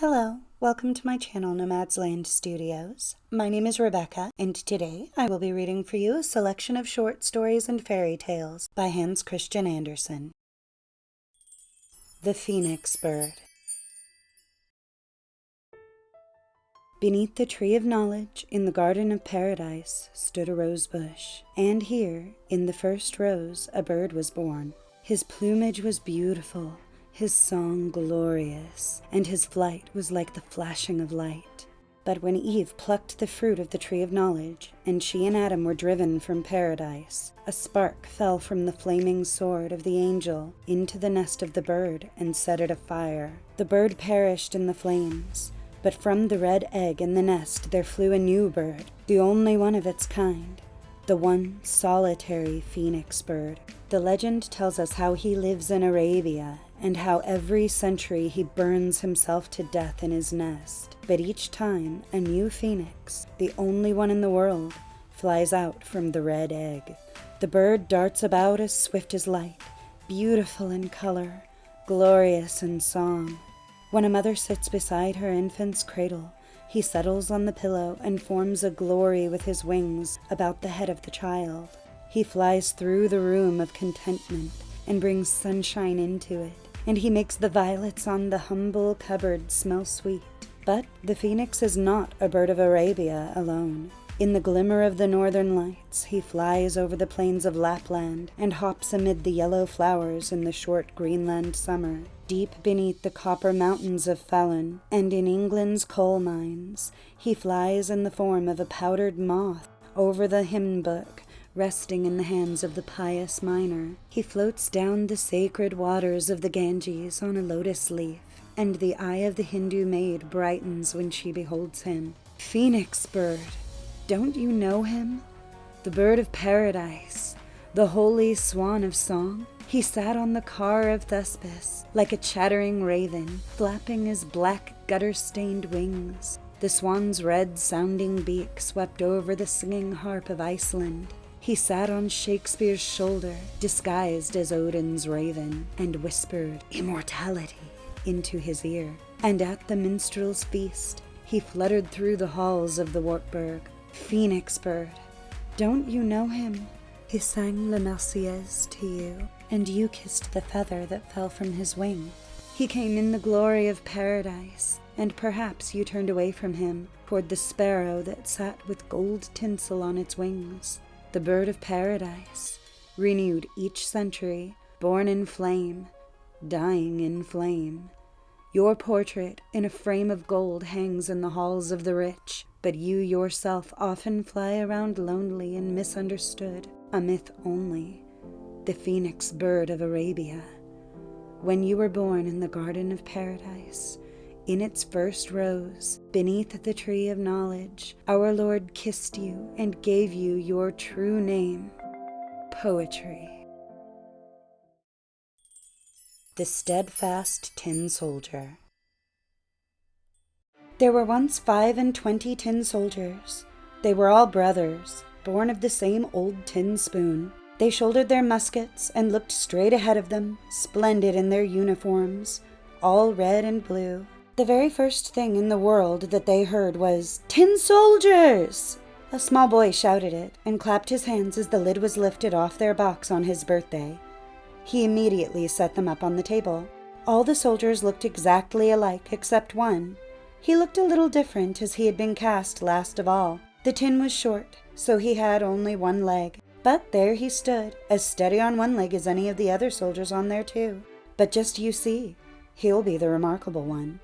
Hello, welcome to my channel Nomad's Land Studios. My name is Rebecca, and today I will be reading for you a selection of short stories and fairy tales by Hans Christian Andersen. The Phoenix Bird. Beneath the tree of knowledge, in the garden of paradise, stood a rose bush, and here, in the first rose, a bird was born. His plumage was beautiful, his song glorious, and his flight was like the flashing of light. But when Eve plucked the fruit of the tree of knowledge, and she and Adam were driven from paradise, a spark fell from the flaming sword of the angel into the nest of the bird and set it afire. The bird perished in the flames, but from the red egg in the nest there flew a new bird, the only one of its kind, the one solitary phoenix bird. The legend tells us how he lives in Arabia, and how every century he burns himself to death in his nest. But each time, a new phoenix, the only one in the world, flies out from the red egg. The bird darts about as swift as light, beautiful in color, glorious in song. When a mother sits beside her infant's cradle, he settles on the pillow and forms a glory with his wings about the head of the child. He flies through the room of contentment and brings sunshine into it, and he makes the violets on the humble cupboard smell sweet. But the phoenix is not a bird of Arabia alone. In the glimmer of the northern lights, he flies over the plains of Lapland and hops amid the yellow flowers in the short Greenland summer. Deep beneath the copper mountains of Falun, and in England's coal mines, he flies in the form of a powdered moth over the hymn book, resting in the hands of the pious miner. He floats down the sacred waters of the Ganges on a lotus leaf, and the eye of the Hindu maid brightens when she beholds him. Phoenix bird, don't you know him? The bird of paradise, the holy swan of song. He sat on the car of Thespis, like a chattering raven, flapping his black gutter-stained wings. The swan's red-sounding beak swept over the singing harp of Iceland. He sat on Shakespeare's shoulder, disguised as Odin's raven, and whispered immortality into his ear. And at the minstrel's feast, he fluttered through the halls of the Wartburg. Phoenix bird, don't you know him? He sang La Marseillaise to you, and you kissed the feather that fell from his wing. He came in the glory of paradise, and perhaps you turned away from him toward the sparrow that sat with gold tinsel on its wings. The bird of paradise, renewed each century, born in flame, dying in flame. Your portrait in a frame of gold hangs in the halls of the rich, but you yourself often fly around lonely and misunderstood, a myth only, the phoenix bird of Arabia. When you were born in the garden of paradise, in its first rose, beneath the tree of knowledge, our Lord kissed you and gave you your true name, poetry. The Steadfast Tin Soldier. There were once 25 tin soldiers. They were all brothers, born of the same old tin spoon. They shouldered their muskets and looked straight ahead of them, splendid in their uniforms, all red and blue. The very first thing in the world that they heard was, "Tin soldiers!" A small boy shouted it and clapped his hands as the lid was lifted off their box on his birthday. He immediately set them up on the table. All the soldiers looked exactly alike except one. He looked a little different as he had been cast last of all. The tin was short, so he had only one leg. But there he stood, as steady on one leg as any of the other soldiers on there too. But just you see, he'll be the remarkable one.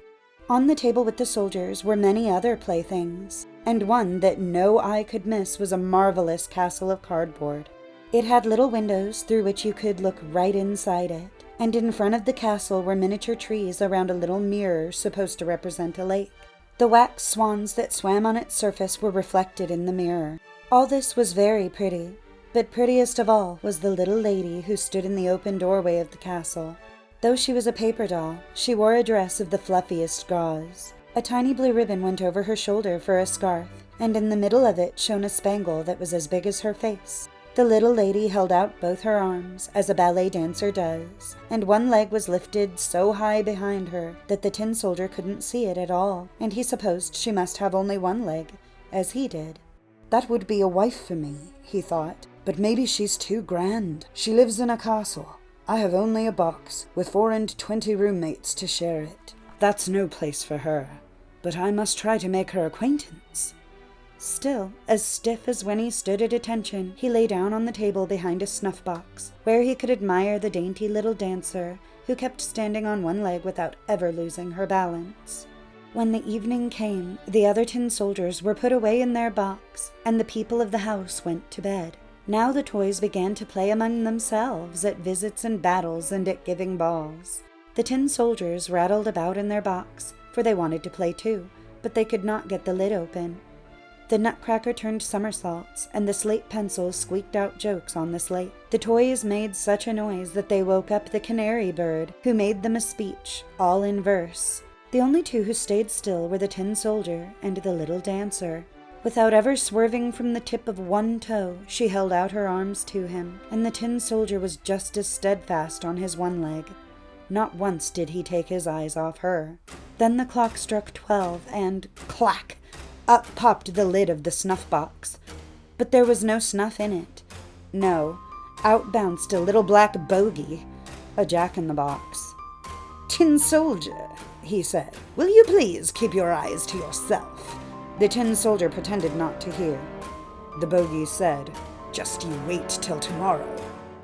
On the table with the soldiers were many other playthings, and one that no eye could miss was a marvelous castle of cardboard. It had little windows through which you could look right inside it, and in front of the castle were miniature trees around a little mirror supposed to represent a lake. The wax swans that swam on its surface were reflected in the mirror. All this was very pretty, but prettiest of all was the little lady who stood in the open doorway of the castle. Though she was a paper doll, she wore a dress of the fluffiest gauze. A tiny blue ribbon went over her shoulder for a scarf, and in the middle of it shone a spangle that was as big as her face. The little lady held out both her arms, as a ballet dancer does, and one leg was lifted so high behind her that the tin soldier couldn't see it at all, and he supposed she must have only one leg, as he did. "That would be a wife for me," he thought, "but maybe she's too grand. She lives in a castle. I have only a box, with 24 roommates to share it. That's no place for her, but I must try to make her acquaintance." Still, as stiff as when he stood at attention, he lay down on the table behind a snuff-box, where he could admire the dainty little dancer, who kept standing on one leg without ever losing her balance. When the evening came, the other tin soldiers were put away in their box, and the people of the house went to bed. Now the toys began to play among themselves at visits and battles and at giving balls. The tin soldiers rattled about in their box, for they wanted to play too, but they could not get the lid open. The nutcracker turned somersaults, and the slate pencils squeaked out jokes on the slate. The toys made such a noise that they woke up the canary bird, who made them a speech, all in verse. The only two who stayed still were the tin soldier and the little dancer. Without ever swerving from the tip of one toe, she held out her arms to him, and the tin soldier was just as steadfast on his one leg. Not once did he take his eyes off her. Then the clock struck 12, and clack! Up popped the lid of the snuff-box. But there was no snuff in it. No, out bounced a little black bogey, a jack-in-the-box. "Tin soldier," he said, "will you please keep your eyes to yourself?" The tin soldier pretended not to hear. The bogey said, "Just you wait till tomorrow."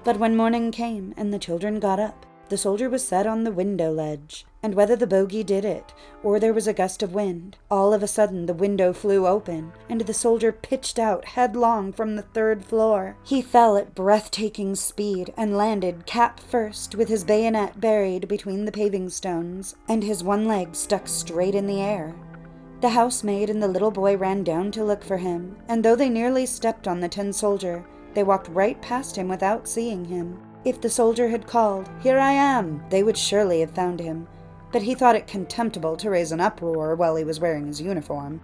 But when morning came and the children got up, the soldier was set on the window ledge, and whether the bogey did it, or there was a gust of wind, all of a sudden the window flew open, and the soldier pitched out headlong from the 3rd floor. He fell at breathtaking speed, and landed cap first, with his bayonet buried between the paving stones, and his one leg stuck straight in the air. The housemaid and the little boy ran down to look for him, and though they nearly stepped on the tin soldier, they walked right past him without seeing him. If the soldier had called, "Here I am," they would surely have found him, but he thought it contemptible to raise an uproar while he was wearing his uniform.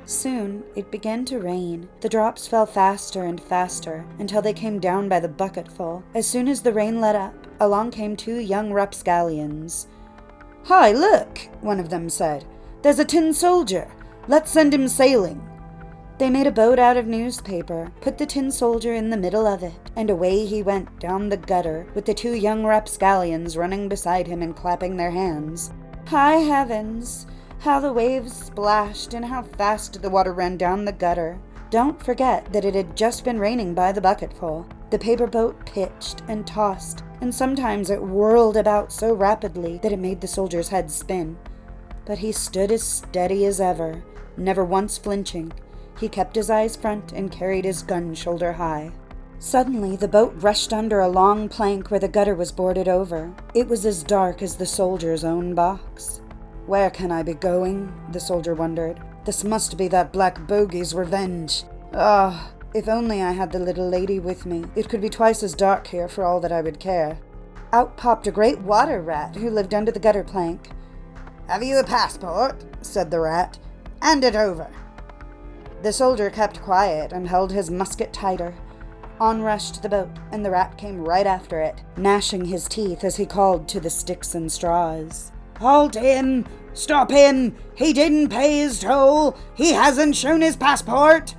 Soon it began to rain. The drops fell faster and faster, until they came down by the bucketful. As soon as the rain let up, along came 2 young rapscallions. "Hi, look," one of them said. "There's a tin soldier. Let's send him sailing." They made a boat out of newspaper, put the tin soldier in the middle of it, and away he went down the gutter, with the 2 young rapscallions running beside him and clapping their hands. High heavens! How the waves splashed, and how fast the water ran down the gutter. Don't forget that it had just been raining by the bucketful. The paper boat pitched and tossed, and sometimes it whirled about so rapidly that it made the soldier's head spin. But he stood as steady as ever, never once flinching. He kept his eyes front and carried his gun shoulder high. Suddenly, the boat rushed under a long plank where the gutter was boarded over. It was as dark as the soldier's own box. "Where can I be going?" the soldier wondered. "This must be that black bogey's revenge. Ah, if only I had the little lady with me. It could be twice as dark here for all that I would care." Out popped a great water rat who lived under the gutter plank. "Have you a passport?" said the rat. "Hand it over." The soldier kept quiet and held his musket tighter. On rushed the boat, and the rat came right after it, gnashing his teeth as he called to the sticks and straws. "Halt him! Stop him! He didn't pay his toll! He hasn't shown his passport!"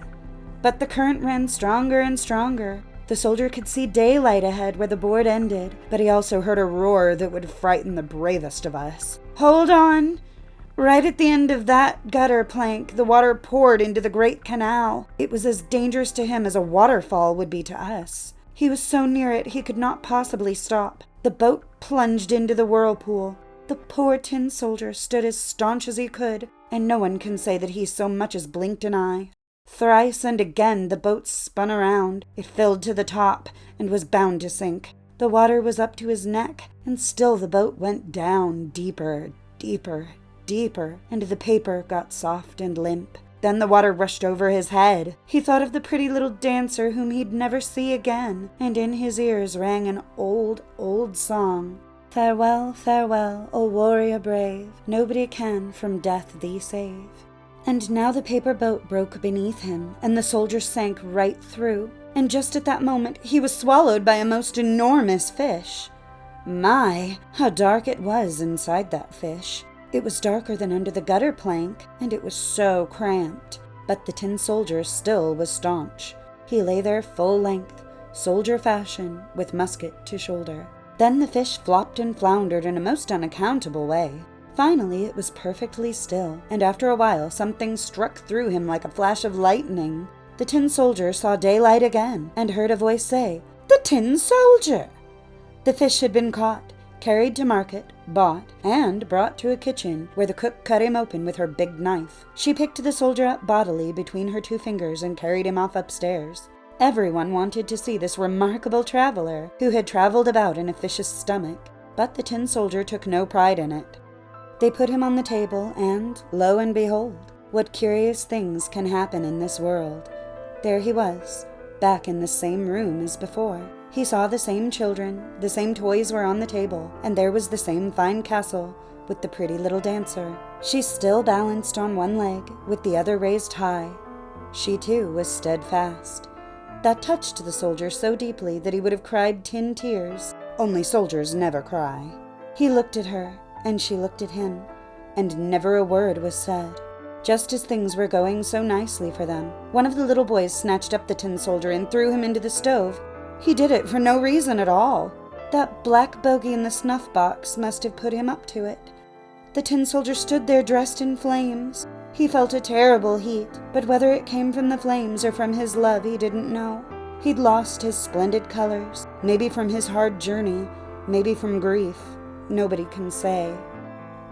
But the current ran stronger and stronger. The soldier could see daylight ahead where the board ended, but he also heard a roar that would frighten the bravest of us. "Hold on!" Right at the end of that gutter plank, the water poured into the great canal. It was as dangerous to him as a waterfall would be to us. He was so near it he could not possibly stop. The boat plunged into the whirlpool. The poor tin soldier stood as staunch as he could, and no one can say that he so much as blinked an eye. Thrice and again the boat spun around. It filled to the top and was bound to sink. The water was up to his neck, and still the boat went down deeper, deeper, deeper, and the paper got soft and limp. Then the water rushed over his head. He thought of the pretty little dancer whom he'd never see again, and in his ears rang an old, old song. "Farewell, farewell, O warrior brave, nobody can from death thee save." And now the paper boat broke beneath him, and the soldier sank right through. and just at that moment he was swallowed by a most enormous fish. My, how dark it was inside that fish. It was darker than under the gutter plank, and it was so cramped. But the tin soldier still was staunch. He lay there full length, soldier fashion, with musket to shoulder. Then the fish flopped and floundered in a most unaccountable way. Finally it was perfectly still, and after a while something struck through him like a flash of lightning. The tin soldier saw daylight again, and heard a voice say, "The tin soldier!" The fish had been caught, carried to market, bought, and brought to a kitchen, where the cook cut him open with her big knife. She picked the soldier up bodily between her 2 fingers and carried him off upstairs. Everyone wanted to see this remarkable traveler, who had traveled about in a fish's stomach, but the tin soldier took no pride in it. They put him on the table, and, lo and behold, what curious things can happen in this world. There he was, back in the same room as before. He saw the same children, the same toys were on the table, and there was the same fine castle with the pretty little dancer. She still balanced on one leg, with the other raised high. She too was steadfast. That touched the soldier so deeply that he would have cried tin tears, only soldiers never cry. He looked at her, and she looked at him, and never a word was said. Just as things were going so nicely for them, one of the little boys snatched up the tin soldier and threw him into the stove. He did it for no reason at all. That black bogey in the snuff box must have put him up to it. The tin soldier stood there dressed in flames. He felt a terrible heat, but whether it came from the flames or from his love he didn't know. He'd lost his splendid colors, maybe from his hard journey, maybe from grief. Nobody can say.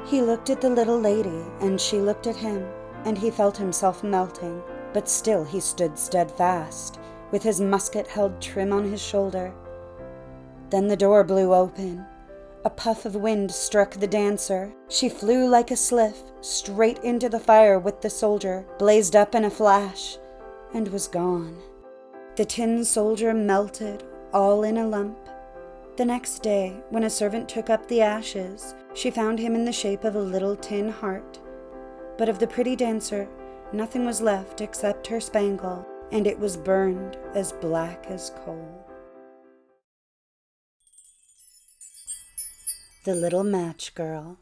He looked at the little lady, and she looked at him, and he felt himself melting, but still he stood steadfast, with his musket held trim on his shoulder. Then the door blew open. A puff of wind struck the dancer. She flew like a sliff, straight into the fire with the soldier, blazed up in a flash, and was gone. The tin soldier melted, all in a lump. The next day, when a servant took up the ashes, she found him in the shape of a little tin heart. But of the pretty dancer, nothing was left except her spangle, and it was burned as black as coal. The Little Match Girl.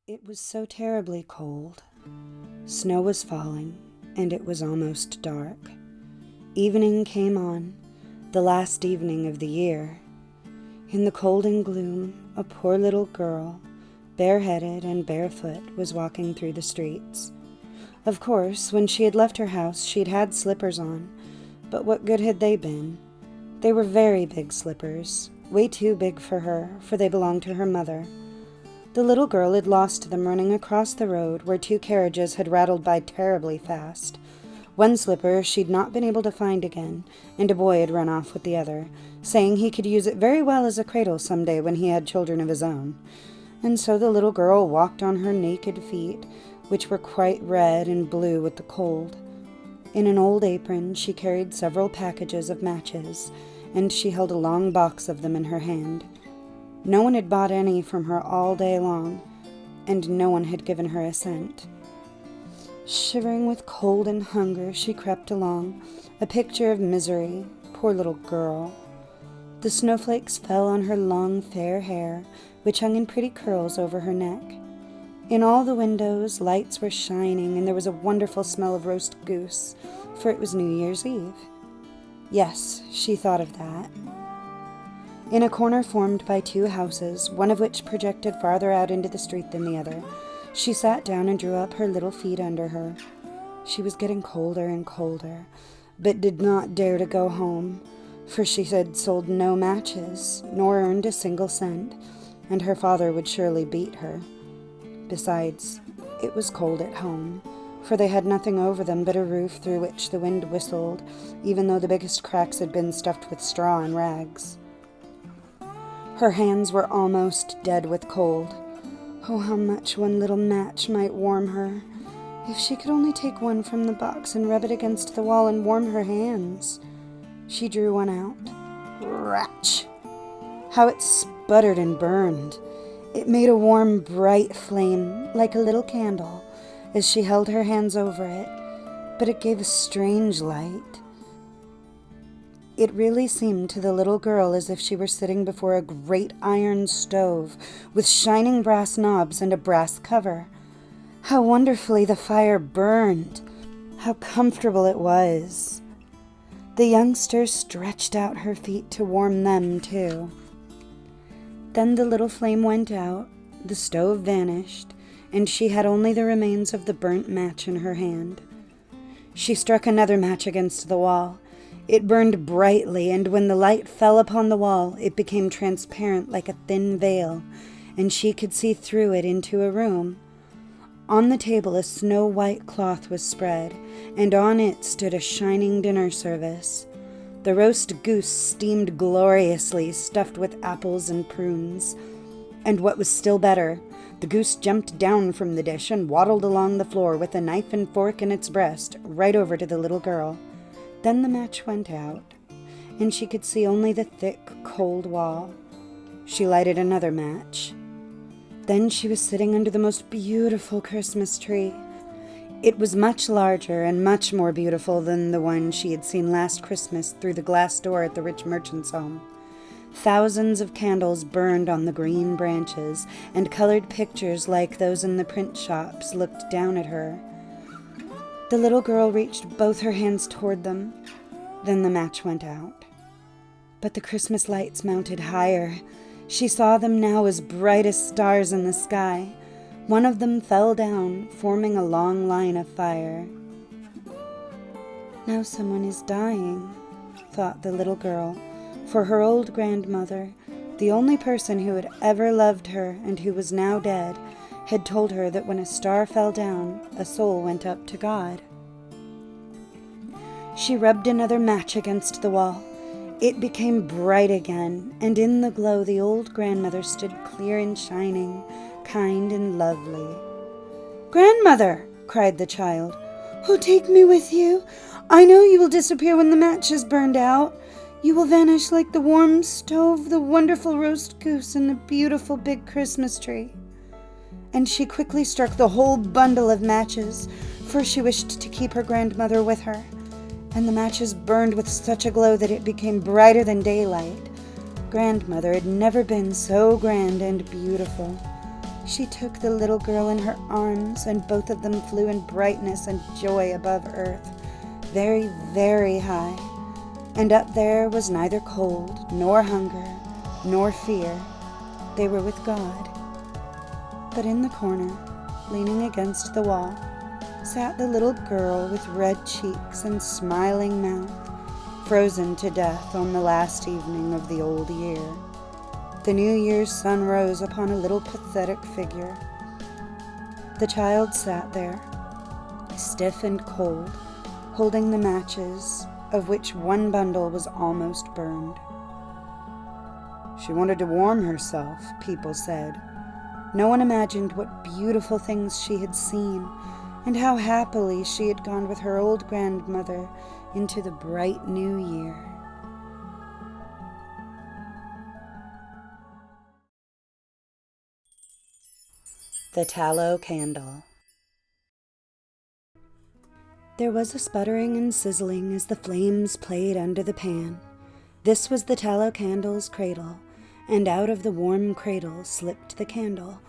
It was so terribly cold. Snow was falling, and it was almost dark. Evening came on, the last evening of the year. In the cold and gloom, a poor little girl, bareheaded and barefoot, was walking through the streets. Of course, when she had left her house, she'd had slippers on, but what good had they been? They were very big slippers, way too big for her, for they belonged to her mother. The little girl had lost them running across the road where 2 carriages had rattled by terribly fast. One slipper she'd not been able to find again, and a boy had run off with the other, saying he could use it very well as a cradle some day when he had children of his own. And so the little girl walked on her naked feet, which were quite red and blue with the cold. In an old apron she carried several packages of matches, and she held a long box of them in her hand. No one had bought any from her all day long, and no one had given her a cent. Shivering with cold and hunger, she crept along, a picture of misery, poor little girl. The snowflakes fell on her long fair hair, which hung in pretty curls over her neck. In all the windows, lights were shining, and there was a wonderful smell of roast goose, for it was New Year's Eve. Yes, she thought of that. In a corner formed by 2 houses, one of which projected farther out into the street than the other, she sat down and drew up her little feet under her. She was getting colder and colder, but did not dare to go home, for she had sold no matches, nor earned a single cent, and her father would surely beat her. Besides, it was cold at home, for they had nothing over them but a roof through which the wind whistled, even though the biggest cracks had been stuffed with straw and rags. Her hands were almost dead with cold. Oh, how much one little match might warm her! If she could only take one from the box and rub it against the wall and warm her hands. She drew one out. Ratch! How it sputtered and burned! It made a warm, bright flame, like a little candle, as she held her hands over it, but it gave a strange light. It really seemed to the little girl as if she were sitting before a great iron stove with shining brass knobs and a brass cover. How wonderfully the fire burned! How comfortable it was! The youngster stretched out her feet to warm them, too. Then the little flame went out, the stove vanished, and she had only the remains of the burnt match in her hand. She struck another match against the wall. It burned brightly, and when the light fell upon the wall, it became transparent like a thin veil, and she could see through it into a room. On the table a snow-white cloth was spread, and on it stood a shining dinner service. The roast goose steamed gloriously, stuffed with apples and prunes. And what was still better, the goose jumped down from the dish and waddled along the floor with a knife and fork in its breast, right over to the little girl. Then the match went out, and she could see only the thick, cold wall. She lighted another match. Then she was sitting under the most beautiful Christmas tree. It was much larger and much more beautiful than the one she had seen last Christmas through the glass door at the rich merchant's home. Thousands of candles burned on the green branches, and colored pictures like those in the print shops looked down at her. The little girl reached both her hands toward them. Then the match went out. But the Christmas lights mounted higher. She saw them now as bright as stars in the sky. One of them fell down, forming a long line of fire. Now someone is dying, thought the little girl, for her old grandmother, the only person who had ever loved her and who was now dead, had told her that when a star fell down, a soul went up to God. She rubbed another match against the wall. It became bright again, and in the glow the old grandmother stood clear and shining, kind and lovely. "Grandmother!" cried the child. "Oh, take me with you. I know you will disappear when the match is burned out. You will vanish like the warm stove, the wonderful roast goose, and the beautiful big Christmas tree." And she quickly struck the whole bundle of matches, for she wished to keep her grandmother with her. And the matches burned with such a glow that it became brighter than daylight. Grandmother had never been so grand and beautiful. She took the little girl in her arms, and both of them flew in brightness and joy above earth, very, very high. And up there was neither cold, nor hunger, nor fear. They were with God. But in the corner, leaning against the wall, sat the little girl with red cheeks and smiling mouth, frozen to death on the last evening of the old year. The New Year's sun rose upon a little pathetic figure. The child sat there, stiff and cold, holding the matches, of which one bundle was almost burned. She wanted to warm herself, people said. No one imagined what beautiful things she had seen, and how happily she had gone with her old grandmother into the bright new year. The Tallow Candle. There was a sputtering and sizzling as the flames played under the pan. This was the tallow candle's cradle, and out of the warm cradle slipped the candle,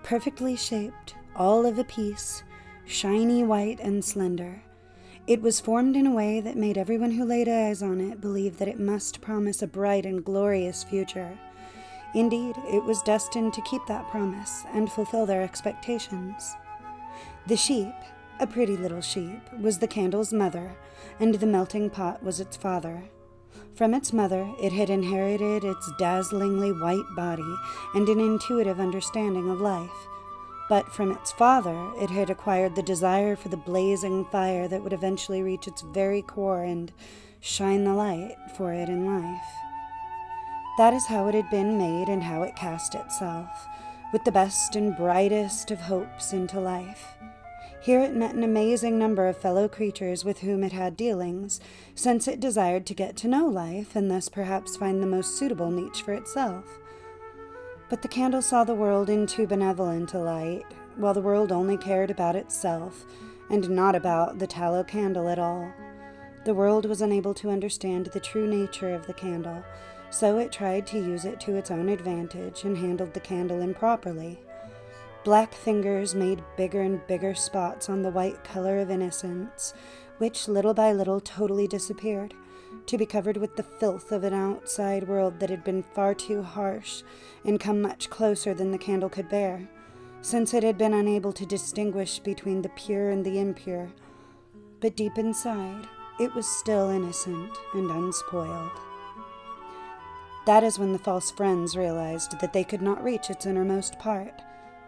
perfectly shaped, all of a piece, shiny white and slender. It was formed in a way that made everyone who laid eyes on it believe that it must promise a bright and glorious future. Indeed, it was destined to keep that promise and fulfill their expectations. The sheep, a pretty little sheep, was the candle's mother, and the melting pot was its father. From its mother, it had inherited its dazzlingly white body and an intuitive understanding of life. But from its father, it had acquired the desire for the blazing fire that would eventually reach its very core and shine the light for it in life. That is how it had been made and how it cast itself, with the best and brightest of hopes into life. Here it met an amazing number of fellow creatures with whom it had dealings, since it desired to get to know life and thus perhaps find the most suitable niche for itself. But the candle saw the world in too benevolent a light, while the world only cared about itself, and not about the tallow candle at all. The world was unable to understand the true nature of the candle, so it tried to use it to its own advantage and handled the candle improperly. Black fingers made bigger and bigger spots on the white color of innocence, which little by little totally disappeared, to be covered with the filth of an outside world that had been far too harsh and come much closer than the candle could bear, since it had been unable to distinguish between the pure and the impure. But deep inside, it was still innocent and unspoiled. That is when the false friends realized that they could not reach its innermost part.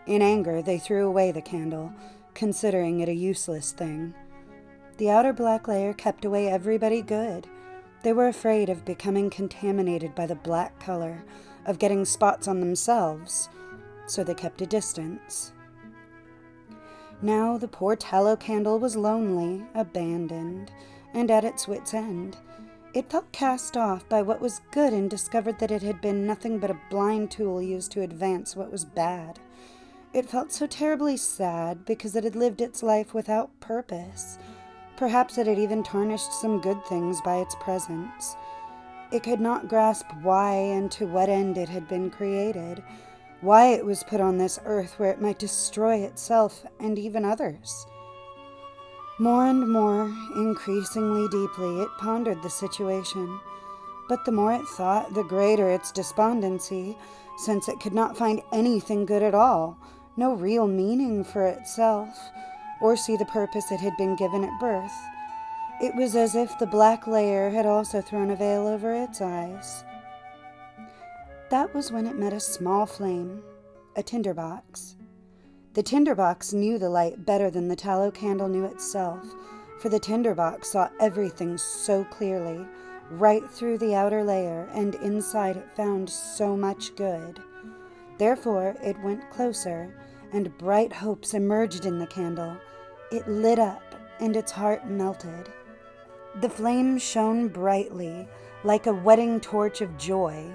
In anger, they threw away the candle, considering it a useless thing. The outer black layer kept away everybody good. They were afraid of becoming contaminated by the black color, of getting spots on themselves, so they kept a distance. Now the poor tallow candle was lonely, abandoned, and at its wit's end. It felt cast off by what was good and discovered that it had been nothing but a blind tool used to advance what was bad. It felt so terribly sad because it had lived its life without purpose. Perhaps it had even tarnished some good things by its presence. It could not grasp why and to what end it had been created, why it was put on this earth where it might destroy itself and even others. More and more, increasingly deeply, it pondered the situation. But the more it thought, the greater its despondency, since it could not find anything good at all, no real meaning for itself, or see the purpose it had been given at birth. It was as if the black layer had also thrown a veil over its eyes. That was when it met a small flame, a tinderbox. The tinderbox knew the light better than the tallow candle knew itself, for the tinderbox saw everything so clearly, right through the outer layer, and inside it found so much good. Therefore it went closer, and bright hopes emerged in the candle. It lit up, and its heart melted. The flame shone brightly, like a wedding torch of joy.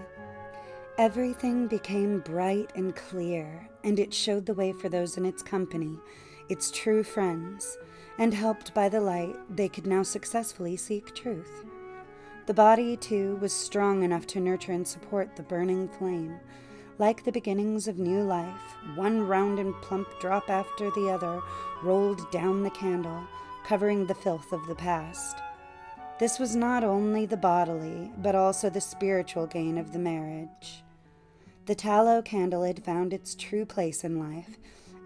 Everything became bright and clear, and it showed the way for those in its company, its true friends, and helped by the light, they could now successfully seek truth. The body, too, was strong enough to nurture and support the burning flame. Like the beginnings of new life, one round and plump drop after the other rolled down the candle, covering the filth of the past. This was not only the bodily, but also the spiritual gain of the marriage. The tallow candle had found its true place in life,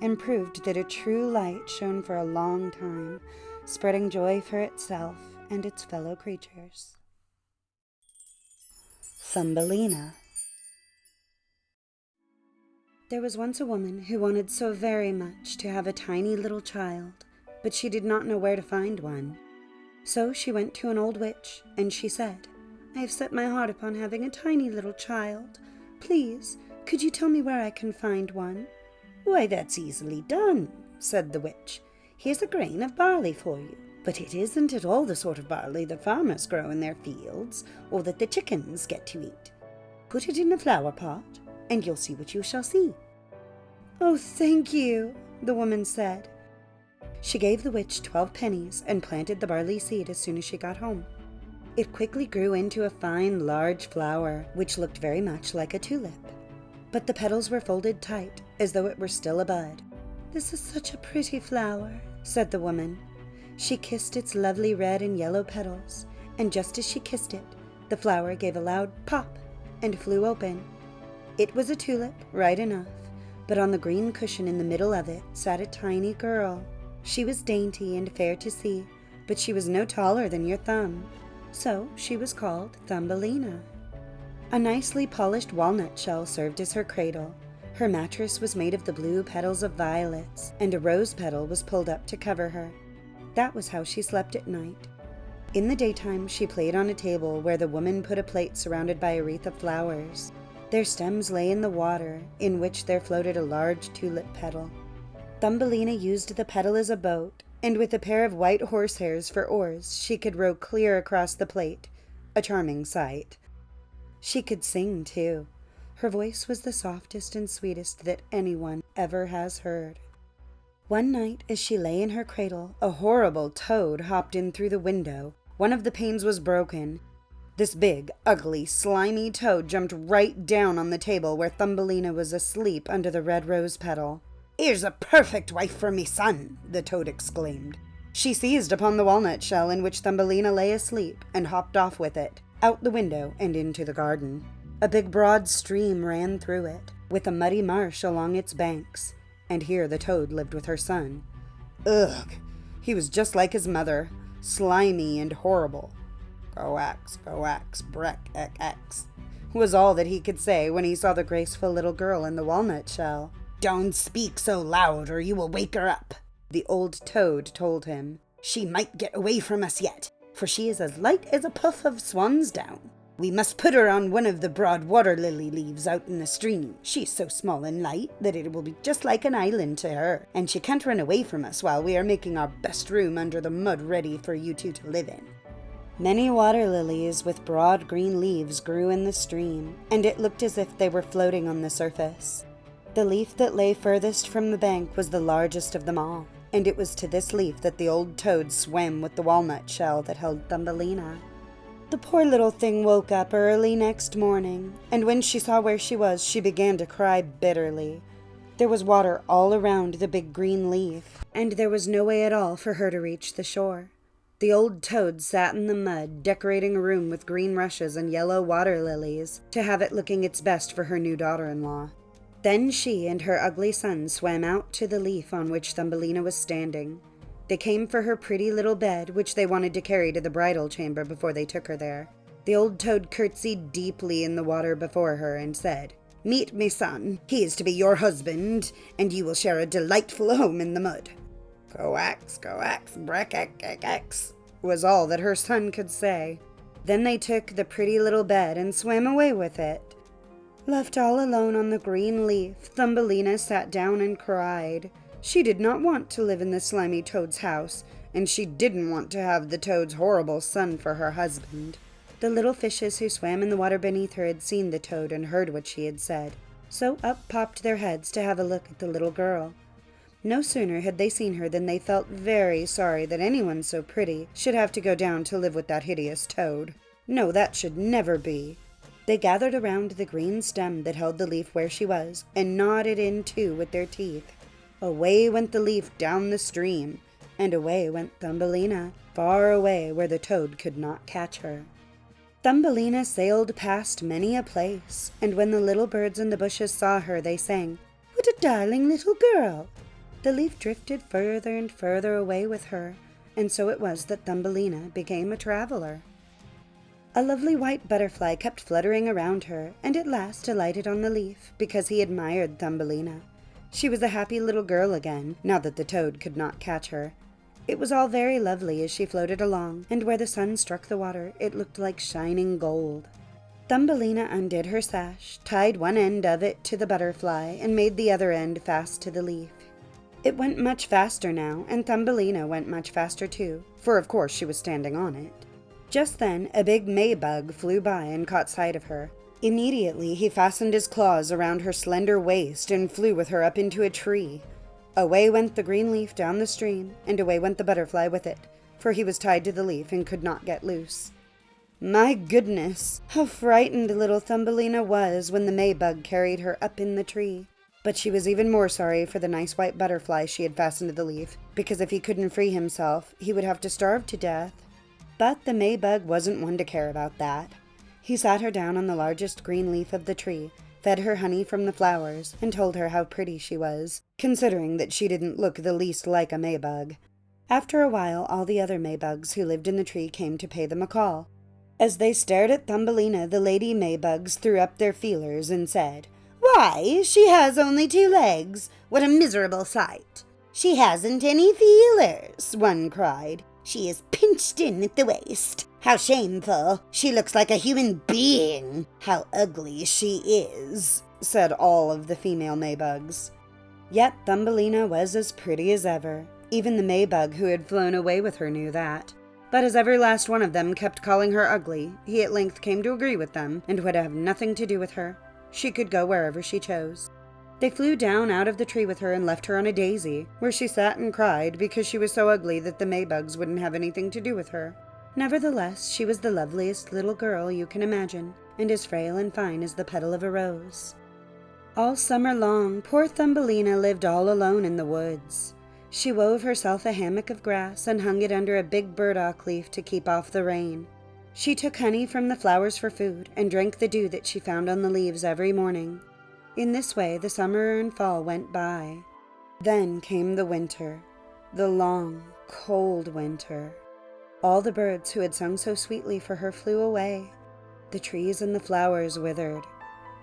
and proved that a true light shone for a long time, spreading joy for itself and its fellow creatures. Thumbelina. There was once a woman who wanted so very much to have a tiny little child, but she did not know where to find one. So she went to an old witch, and she said, "I have set my heart upon having a tiny little child. Please, could you tell me where I can find one?" "Why, that's easily done," said the witch. "Here's a grain of barley for you, but it isn't at all the sort of barley the farmers grow in their fields, or that the chickens get to eat. Put it in a flower pot, and you'll see what you shall see." "Oh, thank you," the woman said. She gave the witch 12 pennies and planted the barley seed as soon as she got home. It quickly grew into a fine, large flower, which looked very much like a tulip. But the petals were folded tight, as though it were still a bud. "This is such a pretty flower," said the woman. She kissed its lovely red and yellow petals, and just as she kissed it, the flower gave a loud pop and flew open. It was a tulip, right enough, but on the green cushion in the middle of it sat a tiny girl. She was dainty and fair to see, but she was no taller than your thumb, so she was called Thumbelina. A nicely polished walnut shell served as her cradle. Her mattress was made of the blue petals of violets, and a rose petal was pulled up to cover her. That was how she slept at night. In the daytime, she played on a table where the woman put a plate surrounded by a wreath of flowers. Their stems lay in the water, in which there floated a large tulip petal. Thumbelina used the petal as a boat, and with a pair of white horsehairs for oars, she could row clear across the plate, a charming sight. She could sing, too. Her voice was the softest and sweetest that anyone ever has heard. One night, as she lay in her cradle, a horrible toad hopped in through the window. One of the panes was broken. This big, ugly, slimy toad jumped right down on the table where Thumbelina was asleep under the red rose petal. "Here's a perfect wife for me son," the toad exclaimed. She seized upon the walnut shell in which Thumbelina lay asleep and hopped off with it, out the window and into the garden. A big broad stream ran through it, with a muddy marsh along its banks, and here the toad lived with her son. Ugh! He was just like his mother, slimy and horrible. "Coax, coax, breck, x," was all that he could say when he saw the graceful little girl in the walnut shell. "Don't speak so loud or you will wake her up," the old toad told him. "She might get away from us yet, for she is as light as a puff of swan's down. We must put her on one of the broad water lily leaves out in the stream. She's so small and light that it will be just like an island to her, and she can't run away from us while we are making our best room under the mud ready for you two to live in." Many water lilies with broad green leaves grew in the stream, and it looked as if they were floating on the surface. The leaf that lay furthest from the bank was the largest of them all, and it was to this leaf that the old toad swam with the walnut shell that held Thumbelina. The poor little thing woke up early next morning, and when she saw where she was, she began to cry bitterly. There was water all around the big green leaf, and there was no way at all for her to reach the shore. The old toad sat in the mud, decorating a room with green rushes and yellow water lilies, to have it looking its best for her new daughter-in-law. Then she and her ugly son swam out to the leaf on which Thumbelina was standing. They came for her pretty little bed, which they wanted to carry to the bridal chamber before they took her there. The old toad curtsied deeply in the water before her and said, "Meet me son. He is to be your husband, and you will share a delightful home in the mud." "Coax, coax, breck, x," was all that her son could say. Then they took the pretty little bed and swam away with it. Left all alone on the green leaf, Thumbelina sat down and cried. She did not want to live in the slimy toad's house, and she didn't want to have the toad's horrible son for her husband. The little fishes who swam in the water beneath her had seen the toad and heard what she had said, so up popped their heads to have a look at the little girl. No sooner had they seen her than they felt very sorry that anyone so pretty should have to go down to live with that hideous toad. No, that should never be. They gathered around the green stem that held the leaf where she was, and gnawed it in two with their teeth. Away went the leaf down the stream, and away went Thumbelina, far away where the toad could not catch her. Thumbelina sailed past many a place, and when the little birds in the bushes saw her, they sang, "What a darling little girl!" The leaf drifted further and further away with her, and so it was that Thumbelina became a traveler. A lovely white butterfly kept fluttering around her, and at last alighted on the leaf, because he admired Thumbelina. She was a happy little girl again, now that the toad could not catch her. It was all very lovely as she floated along, and where the sun struck the water, it looked like shining gold. Thumbelina undid her sash, tied one end of it to the butterfly, and made the other end fast to the leaf. It went much faster now, and Thumbelina went much faster too, for of course she was standing on it. Just then, a big May-bug flew by and caught sight of her. Immediately he fastened his claws around her slender waist and flew with her up into a tree. Away went the green leaf down the stream, and away went the butterfly with it, for he was tied to the leaf and could not get loose. My goodness, how frightened little Thumbelina was when the May-bug carried her up in the tree. But she was even more sorry for the nice white butterfly she had fastened to the leaf, because if he couldn't free himself, he would have to starve to death. But the May-bug wasn't one to care about that. He sat her down on the largest green leaf of the tree, fed her honey from the flowers, and told her how pretty she was, considering that she didn't look the least like a May-bug. After a while, all the other May-bugs who lived in the tree came to pay them a call. As they stared at Thumbelina, the lady May-bugs threw up their feelers and said, "Why, she has only 2 legs! What a miserable sight!" "She hasn't any feelers," one cried. "She is pinched in at the waist. How shameful! She looks like a human being. How ugly she is," said all of the female May-bugs. Yet Thumbelina was as pretty as ever. Even the May-bug who had flown away with her knew that. But as every last one of them kept calling her ugly, he at length came to agree with them, and would have nothing to do with her. She could go wherever she chose. They flew down out of the tree with her and left her on a daisy, where she sat and cried because she was so ugly that the Maybugs wouldn't have anything to do with her. Nevertheless, she was the loveliest little girl you can imagine, and as frail and fine as the petal of a rose. All summer long, poor Thumbelina lived all alone in the woods. She wove herself a hammock of grass and hung it under a big burdock leaf to keep off the rain. She took honey from the flowers for food and drank the dew that she found on the leaves every morning. In this way, the summer and fall went by. Then came the winter, the long, cold winter. All the birds who had sung so sweetly for her flew away. The trees and the flowers withered.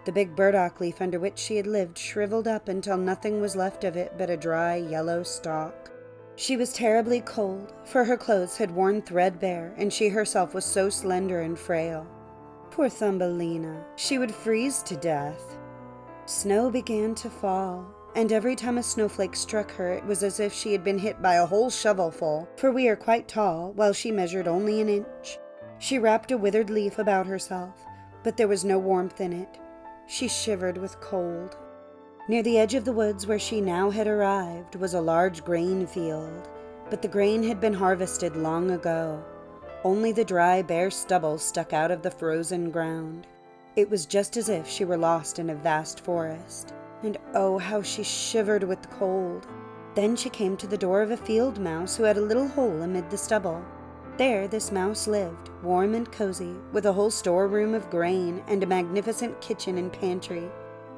The big burdock leaf under which she had lived shriveled up until nothing was left of it but a dry yellow stalk. She was terribly cold, for her clothes had worn threadbare, and she herself was so slender and frail. Poor Thumbelina, she would freeze to death. Snow began to fall, and every time a snowflake struck her it was as if she had been hit by a whole shovelful, for we are quite tall, while she measured only an inch. She wrapped a withered leaf about herself, but there was no warmth in it. She shivered with cold. Near the edge of the woods where she now had arrived was a large grain field, but the grain had been harvested long ago. Only the dry, bare stubble stuck out of the frozen ground. It was just as if she were lost in a vast forest, and oh, how she shivered with the cold. Then she came to the door of a field mouse who had a little hole amid the stubble. There this mouse lived, warm and cozy, with a whole storeroom of grain and a magnificent kitchen and pantry.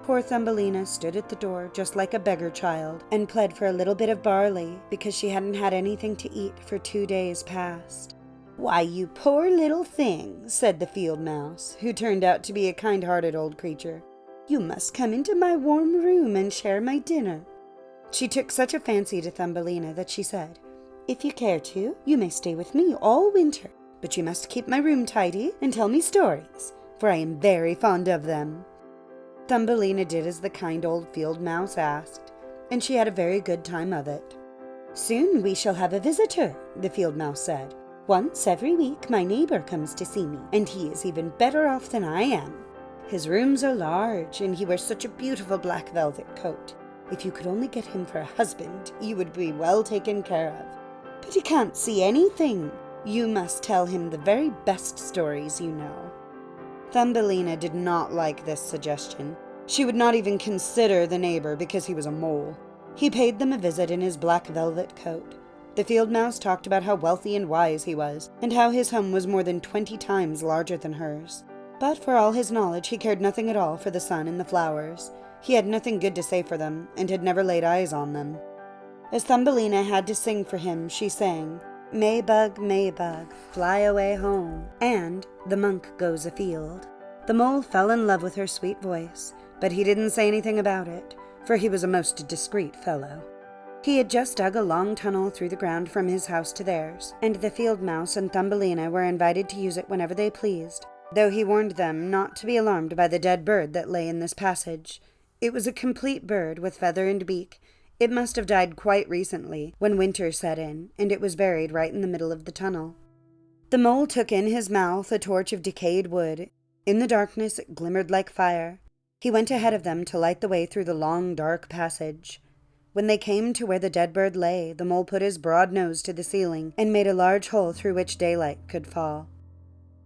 Poor Thumbelina stood at the door just like a beggar child and pled for a little bit of barley because she hadn't had anything to eat for 2 days past. "Why, you poor little thing," said the field mouse, who turned out to be a kind-hearted old creature. "You must come into my warm room and share my dinner." She took such a fancy to Thumbelina that she said, "If you care to, you may stay with me all winter, but you must keep my room tidy and tell me stories, for I am very fond of them." Thumbelina did as the kind old field mouse asked, and she had a very good time of it. "Soon we shall have a visitor," the field mouse said. "Once every week my neighbor comes to see me, and he is even better off than I am. His rooms are large, and he wears such a beautiful black velvet coat. If you could only get him for a husband, you would be well taken care of. But he can't see anything. You must tell him the very best stories you know." Thumbelina did not like this suggestion. She would not even consider the neighbor because he was a mole. He paid them a visit in his black velvet coat. The field mouse talked about how wealthy and wise he was, and how his home was more than 20 times larger than hers. But for all his knowledge, he cared nothing at all for the sun and the flowers. He had nothing good to say for them, and had never laid eyes on them. As Thumbelina had to sing for him, she sang, "Maybug, Maybug, fly away home," and "The monk goes afield." The mole fell in love with her sweet voice, but he didn't say anything about it, for he was a most discreet fellow. He had just dug a long tunnel through the ground from his house to theirs, and the field mouse and Thumbelina were invited to use it whenever they pleased, though he warned them not to be alarmed by the dead bird that lay in this passage. It was a complete bird with feather and beak. It must have died quite recently, when winter set in, and it was buried right in the middle of the tunnel. The mole took in his mouth a torch of decayed wood. In the darkness it glimmered like fire. He went ahead of them to light the way through the long, dark passage. When they came to where the dead bird lay, the mole put his broad nose to the ceiling and made a large hole through which daylight could fall.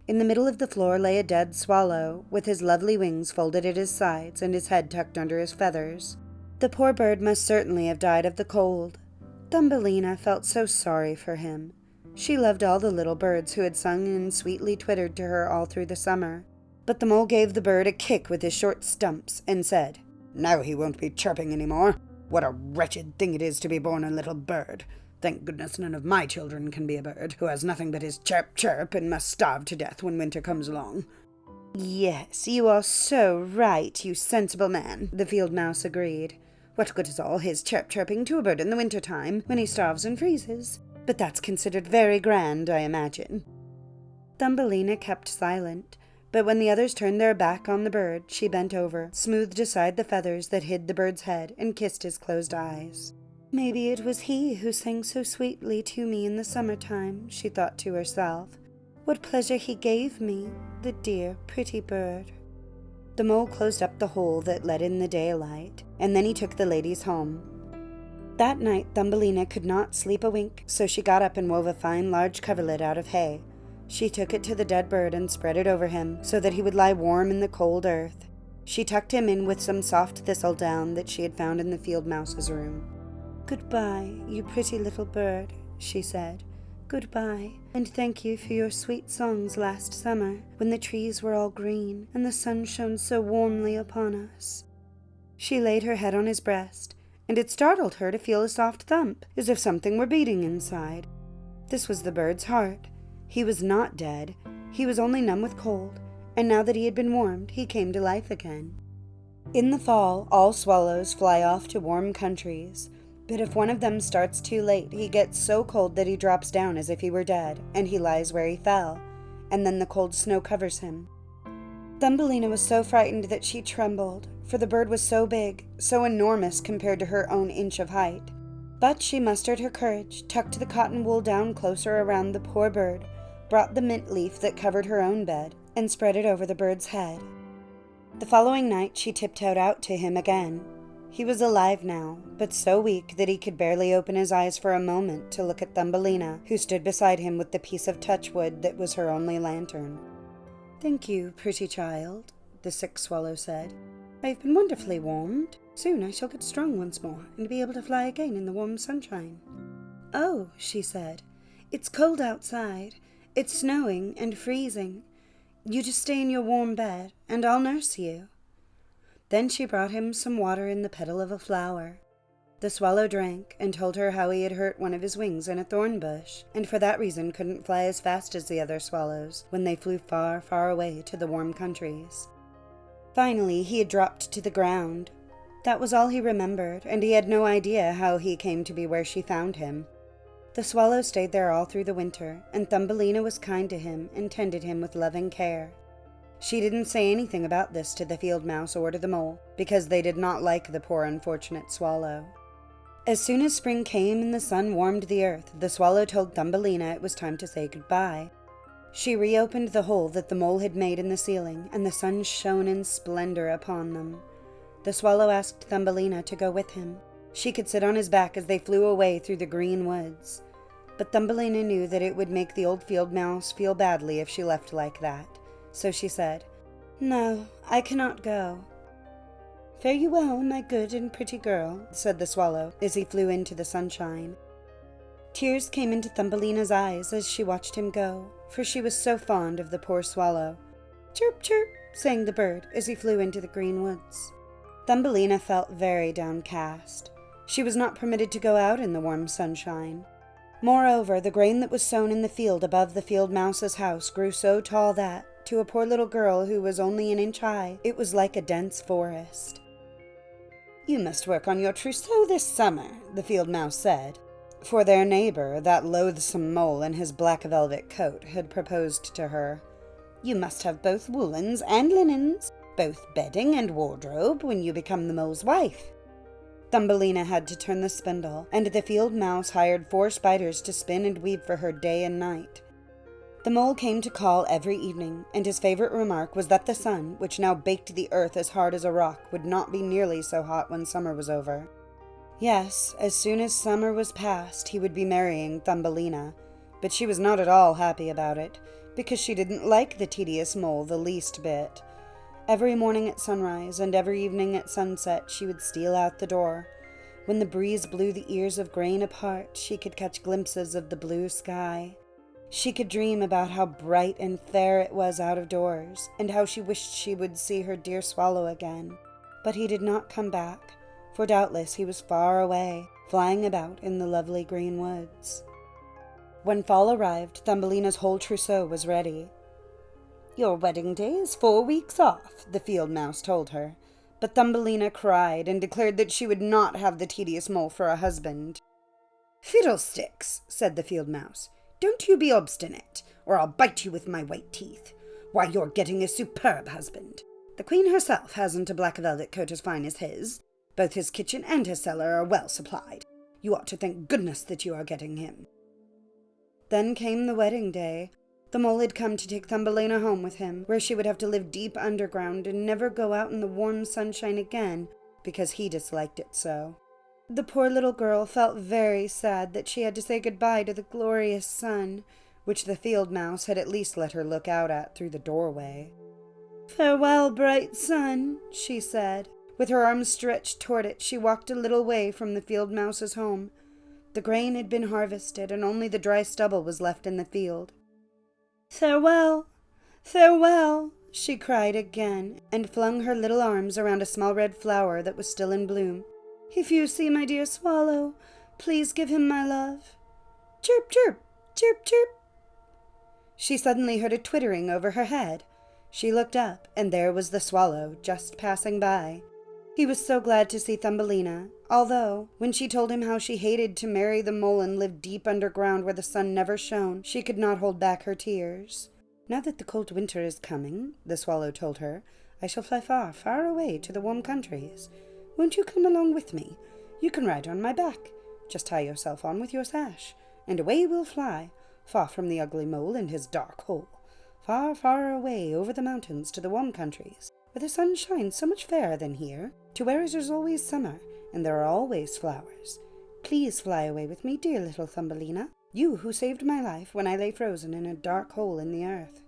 In the middle of the floor lay a dead swallow, with his lovely wings folded at his sides and his head tucked under his feathers. The poor bird must certainly have died of the cold. Thumbelina felt so sorry for him. She loved all the little birds who had sung and sweetly twittered to her all through the summer. But the mole gave the bird a kick with his short stumps and said, "Now he won't be chirping any more. What a wretched thing it is to be born a little bird. Thank goodness none of my children can be a bird, who has nothing but his chirp chirp and must starve to death when winter comes along." "Yes, you are so right, you sensible man," the field mouse agreed. "What good is all his chirp chirping to a bird in the winter time, when he starves and freezes? But that's considered very grand, I imagine." Thumbelina kept silent, but when the others turned their back on the bird, she bent over, smoothed aside the feathers that hid the bird's head, and kissed his closed eyes. "Maybe it was he who sang so sweetly to me in the summer-time," she thought to herself. "What pleasure he gave me, the dear, pretty bird." The mole closed up the hole that let in the daylight, and then he took the ladies home. That night Thumbelina could not sleep a wink, so she got up and wove a fine large coverlet out of hay. She took it to the dead bird and spread it over him, so that he would lie warm in the cold earth. She tucked him in with some soft thistledown that she had found in the field mouse's room. "Goodbye, you pretty little bird," she said. "Goodbye, and thank you for your sweet songs last summer, when the trees were all green and the sun shone so warmly upon us." She laid her head on his breast, and it startled her to feel a soft thump, as if something were beating inside. This was the bird's heart. He was not dead. He was only numb with cold, and now that he had been warmed, he came to life again. In the fall, all swallows fly off to warm countries, but if one of them starts too late, he gets so cold that he drops down as if he were dead, and he lies where he fell, and then the cold snow covers him. Thumbelina was so frightened that she trembled, for the bird was so big, so enormous compared to her own inch of height. But she mustered her courage, tucked the cotton wool down closer around the poor bird, brought the mint leaf that covered her own bed, and spread it over the bird's head. The following night she tiptoed out to him again. He was alive now, but so weak that he could barely open his eyes for a moment to look at Thumbelina, who stood beside him with the piece of touchwood that was her only lantern. "Thank you, pretty child," the sick swallow said. "I've been wonderfully warmed. Soon I shall get strong once more and be able to fly again in the warm sunshine." "Oh," she said, "it's cold outside. It's snowing and freezing. You just stay in your warm bed, and I'll nurse you." Then she brought him some water in the petal of a flower. The swallow drank and told her how he had hurt one of his wings in a thorn bush, and for that reason couldn't fly as fast as the other swallows when they flew far, far away to the warm countries. Finally, he had dropped to the ground. That was all he remembered, and he had no idea how he came to be where she found him. The swallow stayed there all through the winter, and Thumbelina was kind to him and tended him with loving care. She didn't say anything about this to the field mouse or to the mole, because they did not like the poor unfortunate swallow. As soon as spring came and the sun warmed the earth, the swallow told Thumbelina it was time to say goodbye. She reopened the hole that the mole had made in the ceiling, and the sun shone in splendor upon them. The swallow asked Thumbelina to go with him. She could sit on his back as they flew away through the green woods. But Thumbelina knew that it would make the old field mouse feel badly if she left like that. So she said, "No, I cannot go." "Fare you well, my good and pretty girl," said the swallow as he flew into the sunshine. Tears came into Thumbelina's eyes as she watched him go, for she was so fond of the poor swallow. "Chirp, chirp," sang the bird as he flew into the green woods. Thumbelina felt very downcast. She was not permitted to go out in the warm sunshine. Moreover, the grain that was sown in the field above the field mouse's house grew so tall that, to a poor little girl who was only an inch high, it was like a dense forest. "You must work on your trousseau this summer," the field mouse said, for their neighbor, that loathsome mole in his black velvet coat, had proposed to her. "You must have both woolens and linens, both bedding and wardrobe when you become the mole's wife." Thumbelina had to turn the spindle, and the field mouse hired 4 spiders to spin and weave for her day and night. The mole came to call every evening, and his favorite remark was that the sun, which now baked the earth as hard as a rock, would not be nearly so hot when summer was over. Yes, as soon as summer was past, he would be marrying Thumbelina, but she was not at all happy about it, because she didn't like the tedious mole the least bit. Every morning at sunrise and every evening at sunset she would steal out the door. When the breeze blew the ears of grain apart, she could catch glimpses of the blue sky. She could dream about how bright and fair it was out of doors, and how she wished she would see her dear swallow again. But he did not come back, for doubtless he was far away, flying about in the lovely green woods. When fall arrived, Thumbelina's whole trousseau was ready. "Your wedding day is 4 weeks off," the field mouse told her, but Thumbelina cried and declared that she would not have the tedious mole for a husband. "Fiddlesticks," said the field mouse. "Don't you be obstinate, or I'll bite you with my white teeth. Why, you're getting a superb husband. The queen herself hasn't a black velvet coat as fine as his. Both his kitchen and his cellar are well supplied. You ought to thank goodness that you are getting him." Then came the wedding day. The mole had come to take Thumbelina home with him, where she would have to live deep underground and never go out in the warm sunshine again, because he disliked it so. The poor little girl felt very sad that she had to say goodbye to the glorious sun, which the field mouse had at least let her look out at through the doorway. "Farewell, bright sun," she said. With her arms stretched toward it, she walked a little way from the field mouse's home. The grain had been harvested, and only the dry stubble was left in the field. "Farewell, farewell," she cried again, and flung her little arms around a small red flower that was still in bloom. "If you see my dear swallow, please give him my love. Chirp, chirp, chirp, chirp." She suddenly heard a twittering over her head. She looked up, and there was the swallow just passing by. He was so glad to see Thumbelina, although, when she told him how she hated to marry the mole and live deep underground where the sun never shone, she could not hold back her tears. "Now that the cold winter is coming," the swallow told her, "I shall fly far, far away to the warm countries. Won't you come along with me? You can ride on my back. Just tie yourself on with your sash, and away we'll fly, far from the ugly mole and his dark hole, far, far away over the mountains to the warm countries, where the sun shines so much fairer than here, to where it is always summer, and there are always flowers. Please fly away with me, dear little Thumbelina, you who saved my life when I lay frozen in a dark hole in the earth."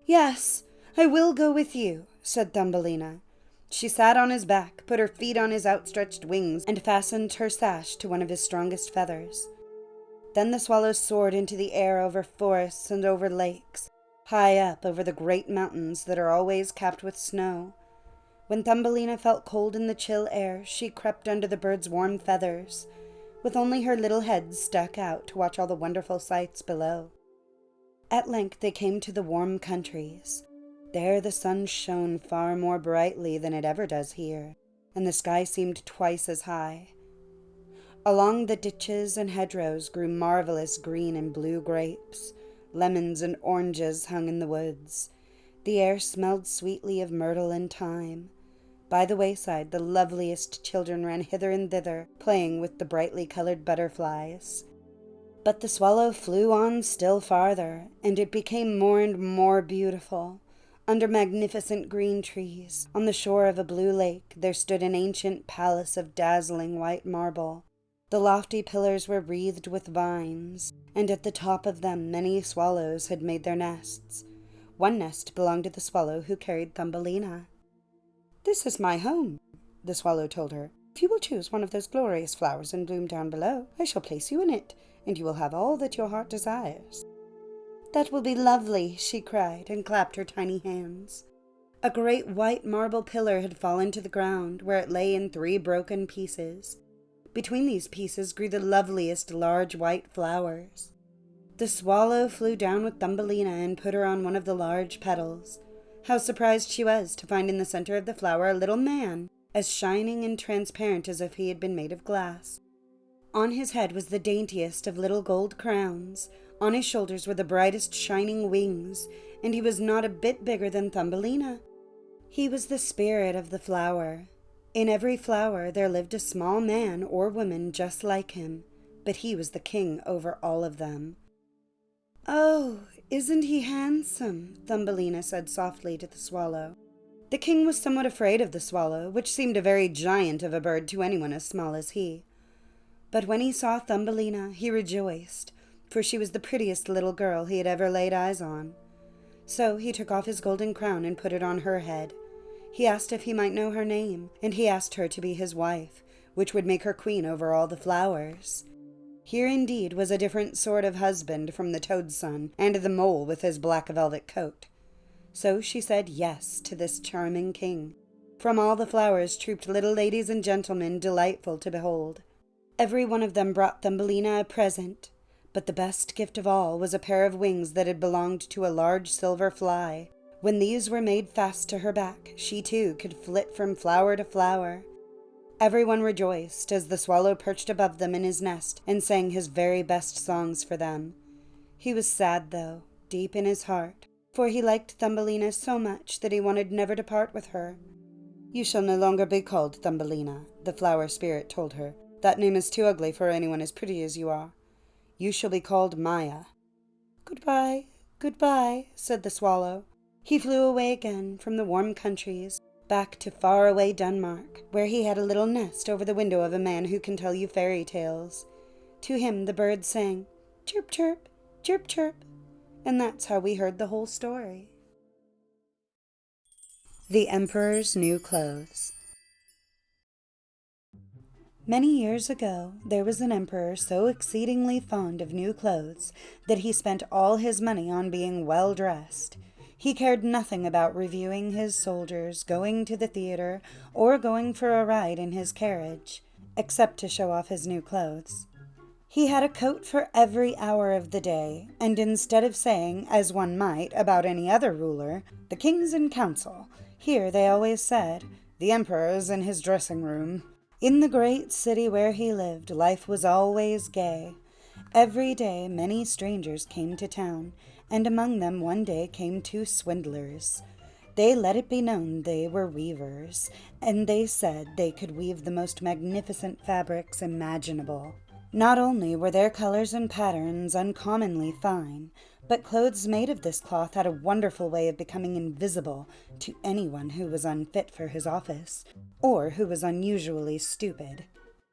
"Yes, I will go with you," said Thumbelina. She sat on his back, put her feet on his outstretched wings, and fastened her sash to one of his strongest feathers. Then the swallow soared into the air over forests and over lakes, high up over the great mountains that are always capped with snow. When Thumbelina felt cold in the chill air, she crept under the bird's warm feathers, with only her little head stuck out to watch all the wonderful sights below. At length they came to the warm countries. There the sun shone far more brightly than it ever does here, and the sky seemed twice as high. Along the ditches and hedgerows grew marvelous green and blue grapes. Lemons and oranges hung in the woods. The air smelled sweetly of myrtle and thyme. By the wayside the loveliest children ran hither and thither, playing with the brightly colored butterflies. But the swallow flew on still farther, and it became more and more beautiful. Under magnificent green trees, on the shore of a blue lake, there stood an ancient palace of dazzling white marble. The lofty pillars were wreathed with vines, and at the top of them many swallows had made their nests. One nest belonged to the swallow who carried Thumbelina. "This is my home," the swallow told her. "If you will choose one of those glorious flowers in bloom down below, I shall place you in it, and you will have all that your heart desires." "That will be lovely," she cried, and clapped her tiny hands. A great white marble pillar had fallen to the ground, where it lay in 3 broken pieces. Between these pieces grew the loveliest large white flowers. The swallow flew down with Thumbelina and put her on one of the large petals. How surprised she was to find in the center of the flower a little man, as shining and transparent as if he had been made of glass. On his head was the daintiest of little gold crowns. On his shoulders were the brightest shining wings, and he was not a bit bigger than Thumbelina. He was the spirit of the flower. In every flower there lived a small man or woman just like him, but he was the king over all of them. "Oh, isn't he handsome?" Thumbelina said softly to the swallow. The king was somewhat afraid of the swallow, which seemed a very giant of a bird to anyone as small as he. But when he saw Thumbelina, he rejoiced, for she was the prettiest little girl he had ever laid eyes on. So he took off his golden crown and put it on her head. He asked if he might know her name, and he asked her to be his wife, which would make her queen over all the flowers. Here indeed was a different sort of husband from the toad's son and the mole with his black velvet coat. So she said yes to this charming king. From all the flowers trooped little ladies and gentlemen delightful to behold. Every one of them brought Thumbelina a present, but the best gift of all was a pair of wings that had belonged to a large silver fly. When these were made fast to her back, she too could flit from flower to flower. Everyone rejoiced as the swallow perched above them in his nest and sang his very best songs for them. He was sad, though, deep in his heart, for he liked Thumbelina so much that he wanted never to part with her. "You shall no longer be called Thumbelina," the flower spirit told her. "That name is too ugly for anyone as pretty as you are. You shall be called Maya." "Goodbye," "Goodbye," said the swallow. He flew away again from the warm countries, back to far-away Denmark, where he had a little nest over the window of a man who can tell you fairy tales. To him the birds sang, "Chirp, chirp, chirp, chirp," and that's how we heard the whole story. The Emperor's New Clothes. Many years ago, there was an emperor so exceedingly fond of new clothes that he spent all his money on being well dressed. He cared nothing about reviewing his soldiers, going to the theater, or going for a ride in his carriage, except to show off his new clothes. He had a coat for every hour of the day, and instead of saying, as one might about any other ruler, "The king's in council," here they always said, "The emperor's in his dressing room." In the great city where he lived, life was always gay. Every day many strangers came to town, and among them one day came 2 swindlers. They let it be known they were weavers, and they said they could weave the most magnificent fabrics imaginable. Not only were their colors and patterns uncommonly fine, but clothes made of this cloth had a wonderful way of becoming invisible to anyone who was unfit for his office, or who was unusually stupid.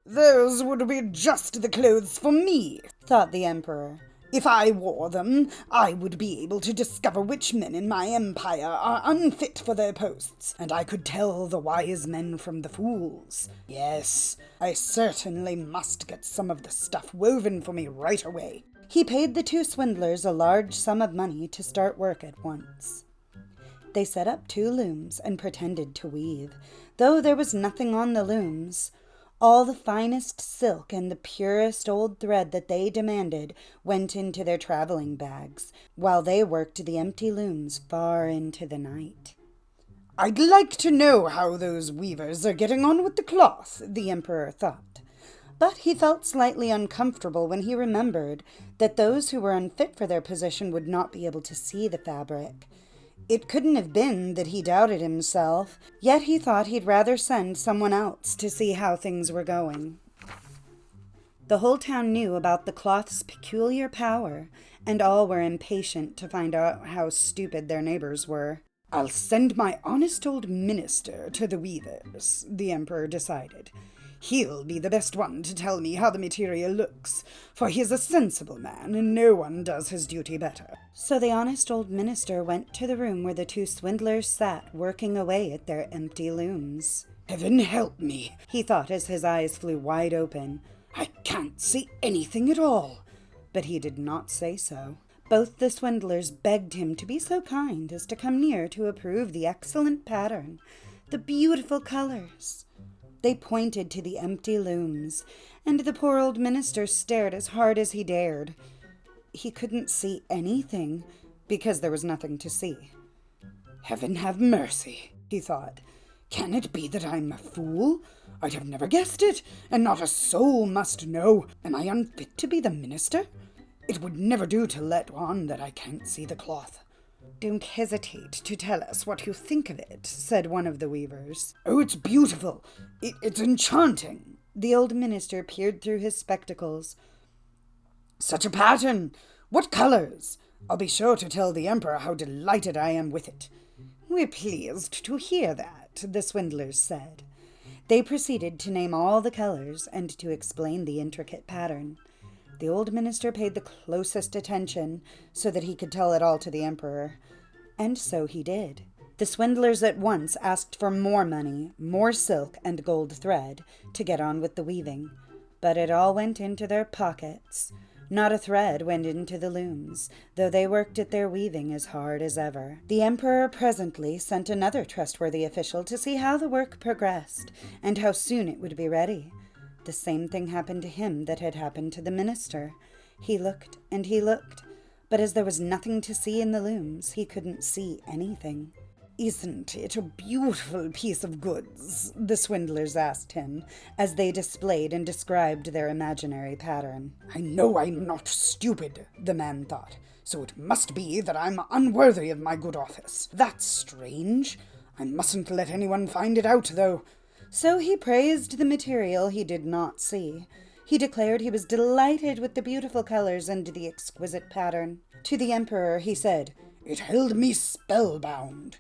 "Those would be just the clothes for me," thought the emperor. "If I wore them, I would be able to discover which men in my empire are unfit for their posts, and I could tell the wise men from the fools. Yes, I certainly must get some of the stuff woven for me right away." He paid the 2 swindlers a large sum of money to start work at once. They set up 2 looms and pretended to weave, though there was nothing on the looms. All the finest silk and the purest old thread that they demanded went into their traveling bags, while they worked the empty looms far into the night. "I'd like to know how those weavers are getting on with the cloth," the emperor thought. But he felt slightly uncomfortable when he remembered that those who were unfit for their position would not be able to see the fabric. It couldn't have been that he doubted himself, yet he thought he'd rather send someone else to see how things were going. The whole town knew about the cloth's peculiar power, and all were impatient to find out how stupid their neighbors were. "I'll send my honest old minister to the weavers," the emperor decided. "He'll be the best one to tell me how the material looks, for he's a sensible man, and no one does his duty better." So the honest old minister went to the room where the 2 swindlers sat working away at their empty looms. "Heaven help me," he thought as his eyes flew wide open. "I can't see anything at all." But he did not say so. Both the swindlers begged him to be so kind as to come near to approve the excellent pattern, the beautiful colors. They pointed to the empty looms, and the poor old minister stared as hard as he dared. He couldn't see anything, because there was nothing to see. "Heaven have mercy," he thought. "Can it be that I'm a fool? I'd have never guessed it, and not a soul must know. Am I unfit to be the minister? It would never do to let on that I can't see the cloth." "Don't hesitate to tell us what you think of it," said one of the weavers. "Oh, it's beautiful. It's enchanting." The old minister peered through his spectacles. "Such a pattern! What colors! I'll be sure to tell the emperor how delighted I am with it." "We're pleased to hear that," the swindlers said. They proceeded to name all the colors and to explain the intricate pattern. The old minister paid the closest attention so that he could tell it all to the emperor. And so he did. The swindlers at once asked for more money, more silk and gold thread, to get on with the weaving. But it all went into their pockets. Not a thread went into the looms, though they worked at their weaving as hard as ever. The emperor presently sent another trustworthy official to see how the work progressed, and how soon it would be ready. The same thing happened to him that had happened to the minister. He looked and he looked, but as there was nothing to see in the looms, he couldn't see anything. "Isn't it a beautiful piece of goods?" the swindlers asked him, as they displayed and described their imaginary pattern. "I know I'm not stupid," the man thought, "so it must be that I'm unworthy of my good office. That's strange. I mustn't let anyone find it out, though." So he praised the material he did not see. He declared he was delighted with the beautiful colors and the exquisite pattern. To the emperor he said, "It held me spellbound."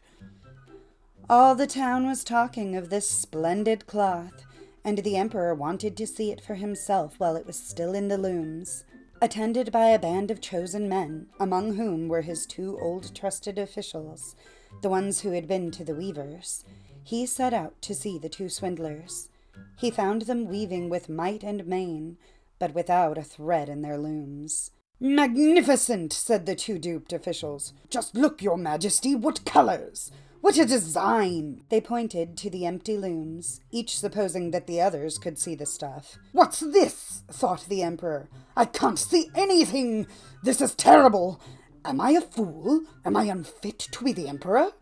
All the town was talking of this splendid cloth, and the emperor wanted to see it for himself while it was still in the looms. Attended by a band of chosen men, among whom were his 2 old trusted officials, the ones who had been to the weavers, he set out to see the 2 swindlers. He found them weaving with might and main, but without a thread in their looms. "Magnificent," said the 2 duped officials. "Just look, your majesty, what colors! What a design!" They pointed to the empty looms, each supposing that the others could see the stuff. "What's this?" thought the emperor. "I can't see anything! This is terrible! Am I a fool? Am I unfit to be the emperor?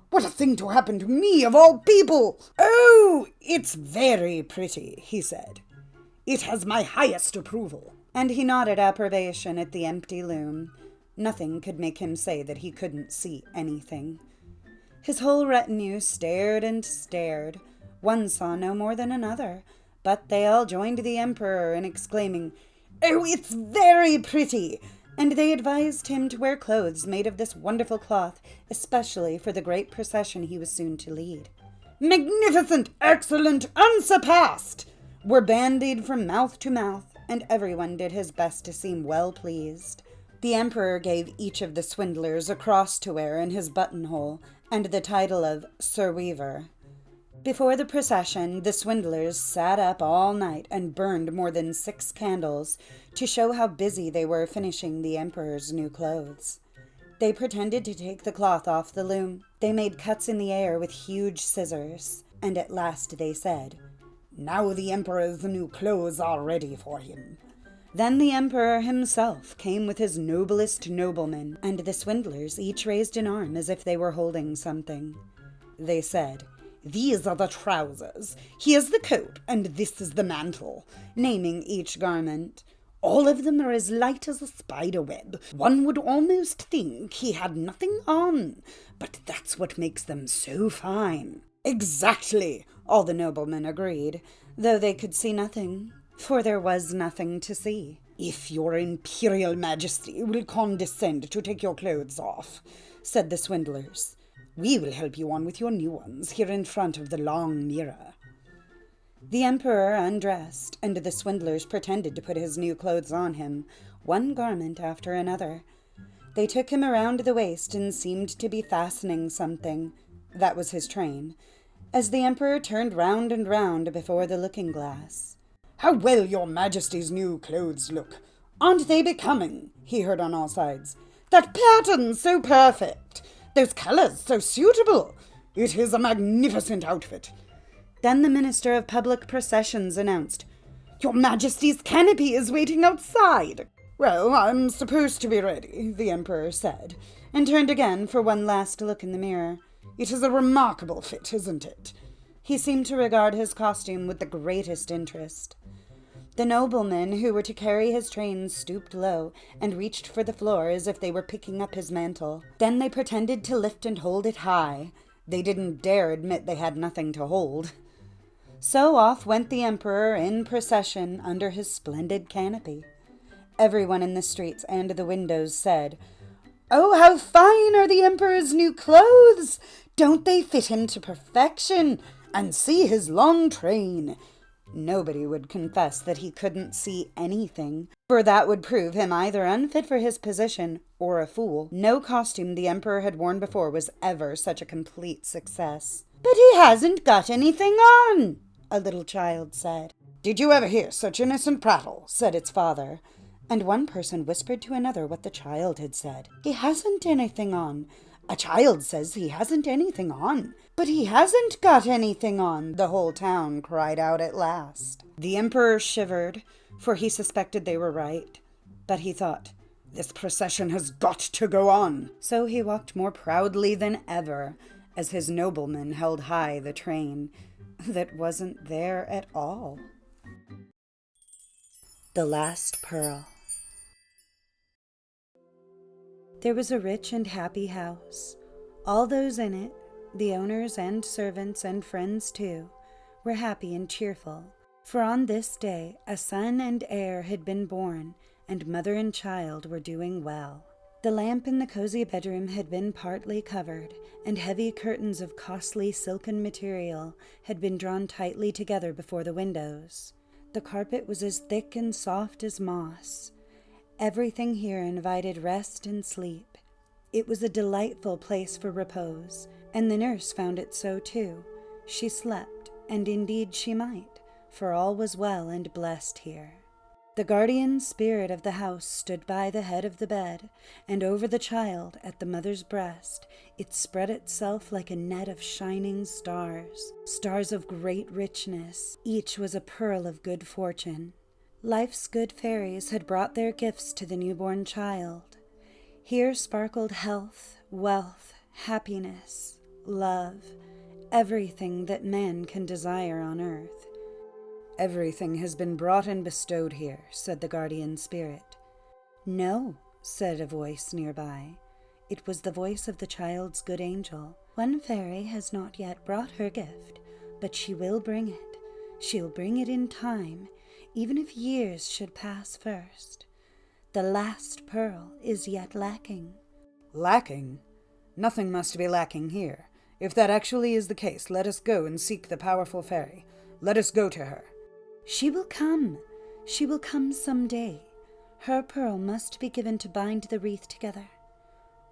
What a thing to happen to me, of all people!" "Oh, it's very pretty," he said. "It has my highest approval." And he nodded approbation at the empty loom. Nothing could make him say that he couldn't see anything. His whole retinue stared and stared. One saw no more than another, but they all joined the emperor in exclaiming, "Oh, it's very pretty!" And they advised him to wear clothes made of this wonderful cloth, especially for the great procession he was soon to lead. "Magnificent! Excellent! Unsurpassed!" were bandied from mouth to mouth, and everyone did his best to seem well pleased. The emperor gave each of the swindlers a cross to wear in his buttonhole, and the title of Sir Weaver. Before the procession, the swindlers sat up all night and burned more than 6 candles to show how busy they were finishing the emperor's new clothes. They pretended to take the cloth off the loom. They made cuts in the air with huge scissors, and at last they said, "Now the emperor's new clothes are ready for him." Then the emperor himself came with his noblest noblemen, and the swindlers each raised an arm as if they were holding something. They said, "These are the trousers, here's the coat, and this is the mantle," naming each garment. "All of them are as light as a spider web. One would almost think he had nothing on, but that's what makes them so fine." "Exactly," all the noblemen agreed, though they could see nothing, for there was nothing to see. "If your imperial majesty will condescend to take your clothes off," said the swindlers, "we will help you on with your new ones here in front of the long mirror." The emperor undressed, and the swindlers pretended to put his new clothes on him, one garment after another. They took him around the waist and seemed to be fastening something. That was his train, as the emperor turned round and round before the looking-glass. "How well your majesty's new clothes look! Aren't they becoming?" he heard on all sides. "That pattern so perfect! Those colors so suitable! It is a magnificent outfit!" Then the Minister of Public Processions announced, "Your Majesty's canopy is waiting outside." "Well, I'm supposed to be ready," the emperor said, and turned again for one last look in the mirror. "It is a remarkable fit, isn't it?" He seemed to regard his costume with the greatest interest. The noblemen who were to carry his train stooped low and reached for the floor as if they were picking up his mantle. Then they pretended to lift and hold it high. They didn't dare admit they had nothing to hold. So off went the emperor in procession under his splendid canopy. Everyone in the streets and the windows said, "Oh, how fine are the emperor's new clothes! Don't they fit him to perfection? And see his long train!" Nobody would confess that he couldn't see anything, for that would prove him either unfit for his position or a fool. No costume the emperor had worn before was ever such a complete success. "But he hasn't got anything on," a little child said. "Did you ever hear such innocent prattle?" said its father. And one person whispered to another what the child had said. "He hasn't anything on. A child says he hasn't anything on. But he hasn't got anything on," the whole town cried out at last. The emperor shivered, for he suspected they were right. But he thought, "This procession has got to go on." So he walked more proudly than ever, as his noblemen held high the train that wasn't there at all. The Last Pearl. There was a rich and happy house. All those in it, the owners and servants and friends too, were happy and cheerful. For on this day a son and heir had been born, and mother and child were doing well. The lamp in the cozy bedroom had been partly covered, and heavy curtains of costly silken material had been drawn tightly together before the windows. The carpet was as thick and soft as moss. Everything here invited rest and sleep. It was a delightful place for repose, and the nurse found it so too. She slept, and indeed she might, for all was well and blessed here. The guardian spirit of the house stood by the head of the bed, and over the child at the mother's breast it spread itself like a net of shining stars, stars of great richness. Each was a pearl of good fortune. Life's good fairies had brought their gifts to the newborn child. Here sparkled health, wealth, happiness, love, everything that man can desire on earth. "Everything has been brought and bestowed here," said the guardian spirit. "No," said a voice nearby. It was the voice of the child's good angel. "One fairy has not yet brought her gift, but she will bring it. She'll bring it in time, even if years should pass first. The last pearl is yet lacking." "Lacking? Nothing must be lacking here. If that actually is the case, let us go and seek the powerful fairy. Let us go to her." "She will come. She will come some day. Her pearl must be given to bind the wreath together."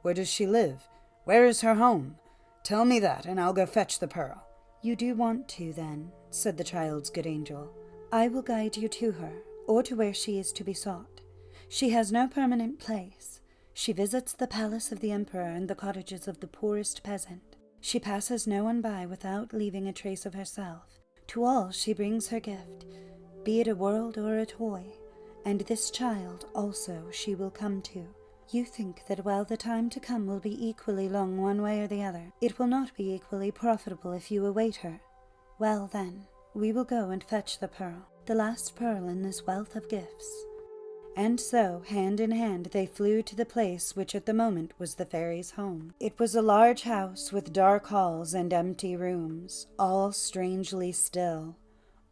"Where does she live? Where is her home? Tell me that, and I'll go fetch the pearl." "You do want to, then," said the child's good angel. "I will guide you to her, or to where she is to be sought. She has no permanent place. She visits the palace of the emperor and the cottages of the poorest peasant. She passes no one by without leaving a trace of herself. To all she brings her gift, be it a world or a toy, and this child also she will come to. You think that while the time to come will be equally long one way or the other, it will not be equally profitable if you await her. Well then, we will go and fetch the pearl, the last pearl in this wealth of gifts." And so, hand in hand, they flew to the place which at the moment was the fairy's home. It was a large house with dark halls and empty rooms, all strangely still.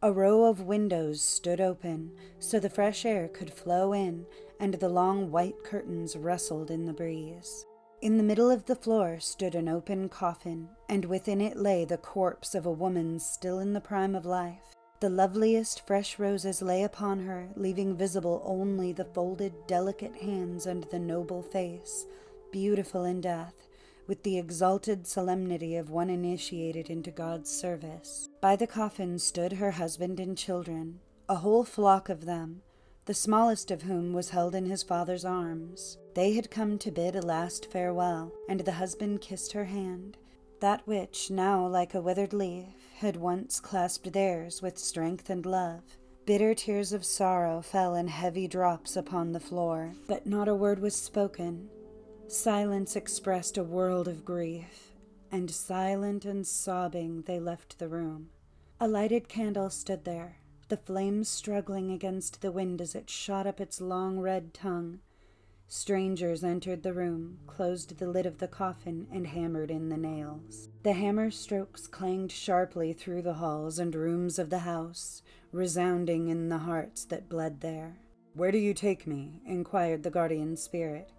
A row of windows stood open, so the fresh air could flow in, and the long white curtains rustled in the breeze. In the middle of the floor stood an open coffin, and within it lay the corpse of a woman still in the prime of life. The loveliest fresh roses lay upon her, leaving visible only the folded, delicate hands and the noble face, beautiful in death, with the exalted solemnity of one initiated into God's service. By the coffin stood her husband and children, a whole flock of them, the smallest of whom was held in his father's arms. They had come to bid a last farewell, and the husband kissed her hand, that which, now like a withered leaf, had once clasped theirs with strength and love. Bitter tears of sorrow fell in heavy drops upon the floor, but not a word was spoken. Silence expressed a world of grief, and silent and sobbing they left the room. A lighted candle stood there, the flames struggling against the wind as it shot up its long red tongue. Strangers entered the room, closed the lid of the coffin, and hammered in the nails. The hammer strokes clanged sharply through the halls and rooms of the house, resounding in the hearts that bled there. "Where do you take me?" inquired the guardian spirit.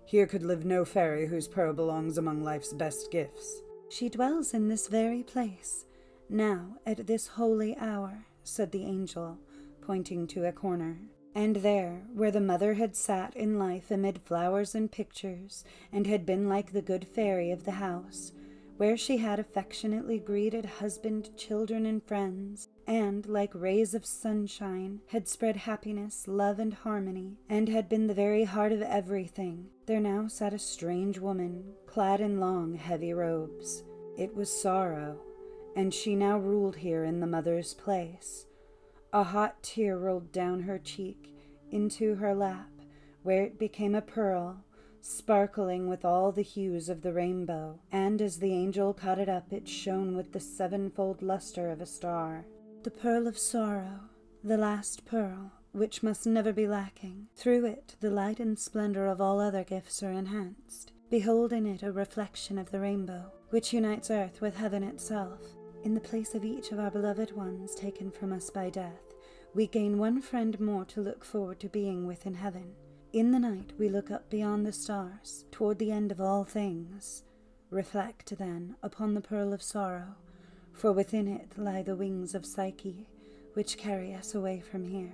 "Here could live no fairy whose pearl belongs among life's best gifts." "She dwells in this very place, now at this holy hour," said the angel, pointing to a corner. And there, where the mother had sat in life amid flowers and pictures, and had been like the good fairy of the house, where she had affectionately greeted husband, children, and friends, and, like rays of sunshine, had spread happiness, love, and harmony, and had been the very heart of everything, there now sat a strange woman, clad in long, heavy robes. It was Sorrow, and she now ruled here in the mother's place. A hot tear rolled down her cheek, into her lap, where it became a pearl, sparkling with all the hues of the rainbow, and as the angel caught it up, it shone with the sevenfold luster of a star. The pearl of sorrow, the last pearl, which must never be lacking. Through it the light and splendor of all other gifts are enhanced. Behold in it a reflection of the rainbow, which unites earth with heaven itself. In the place of each of our beloved ones taken from us by death, we gain one friend more to look forward to being with in heaven. In the night we look up beyond the stars, toward the end of all things. Reflect, then, upon the pearl of sorrow, for within it lie the wings of Psyche, which carry us away from here.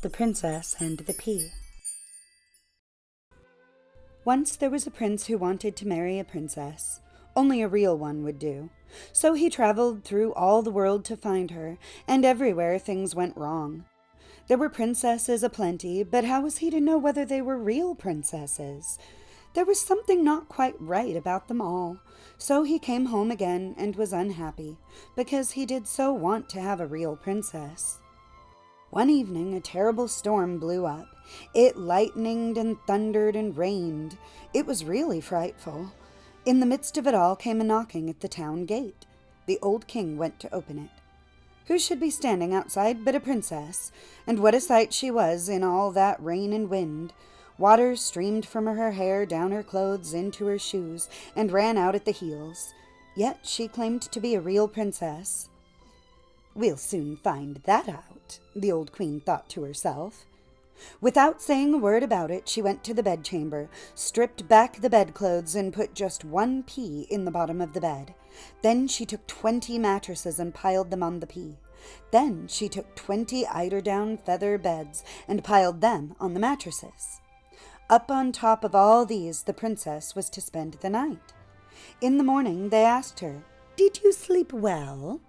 The Princess and the Pea. Once there was a prince who wanted to marry a princess. Only a real one would do. So he traveled through all the world to find her, and everywhere things went wrong. There were princesses aplenty, but how was he to know whether they were real princesses? There was something not quite right about them all. So he came home again and was unhappy, because he did so want to have a real princess. One evening a terrible storm blew up. It lightened and thundered and rained. It was really frightful. In the midst of it all came a knocking at the town gate. The old king went to open it. Who should be standing outside but a princess? And what a sight she was in all that rain and wind. Water streamed from her hair down her clothes into her shoes and ran out at the heels. Yet she claimed to be a real princess. "We'll soon find that out," the old queen thought to herself. Without saying a word about it, she went to the bedchamber, stripped back the bedclothes, and put just one pea in the bottom of the bed. Then she took 20 mattresses and piled them on the pea. Then she took 20 eiderdown feather beds and piled them on the mattresses. Up on top of all these, the princess was to spend the night. In the morning they asked her, "Did you sleep well?"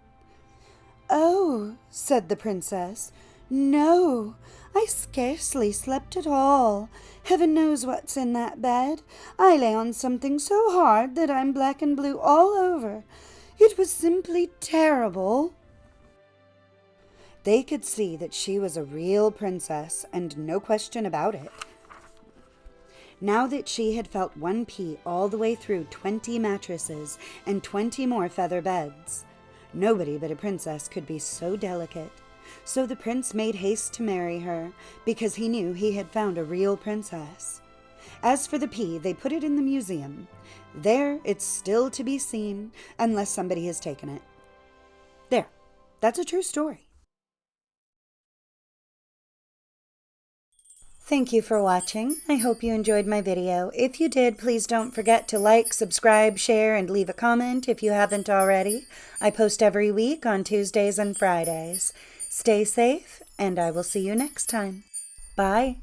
"Oh," said the princess, "no, I scarcely slept at all. Heaven knows what's in that bed. I lay on something so hard that I'm black and blue all over. It was simply terrible." They could see that she was a real princess, and no question about it. Now that she had felt one pea all the way through 20 mattresses and 20 more feather beds, nobody but a princess could be so delicate. So the prince made haste to marry her, because he knew he had found a real princess. As for the pea, they put it in the museum. There it's still to be seen, unless somebody has taken it. There, that's a true story. Thank you for watching. I hope you enjoyed my video. If you did, please don't forget to like, subscribe, share, and leave a comment if you haven't already. I post every week on Tuesdays and Fridays. Stay safe, and I will see you next time. Bye.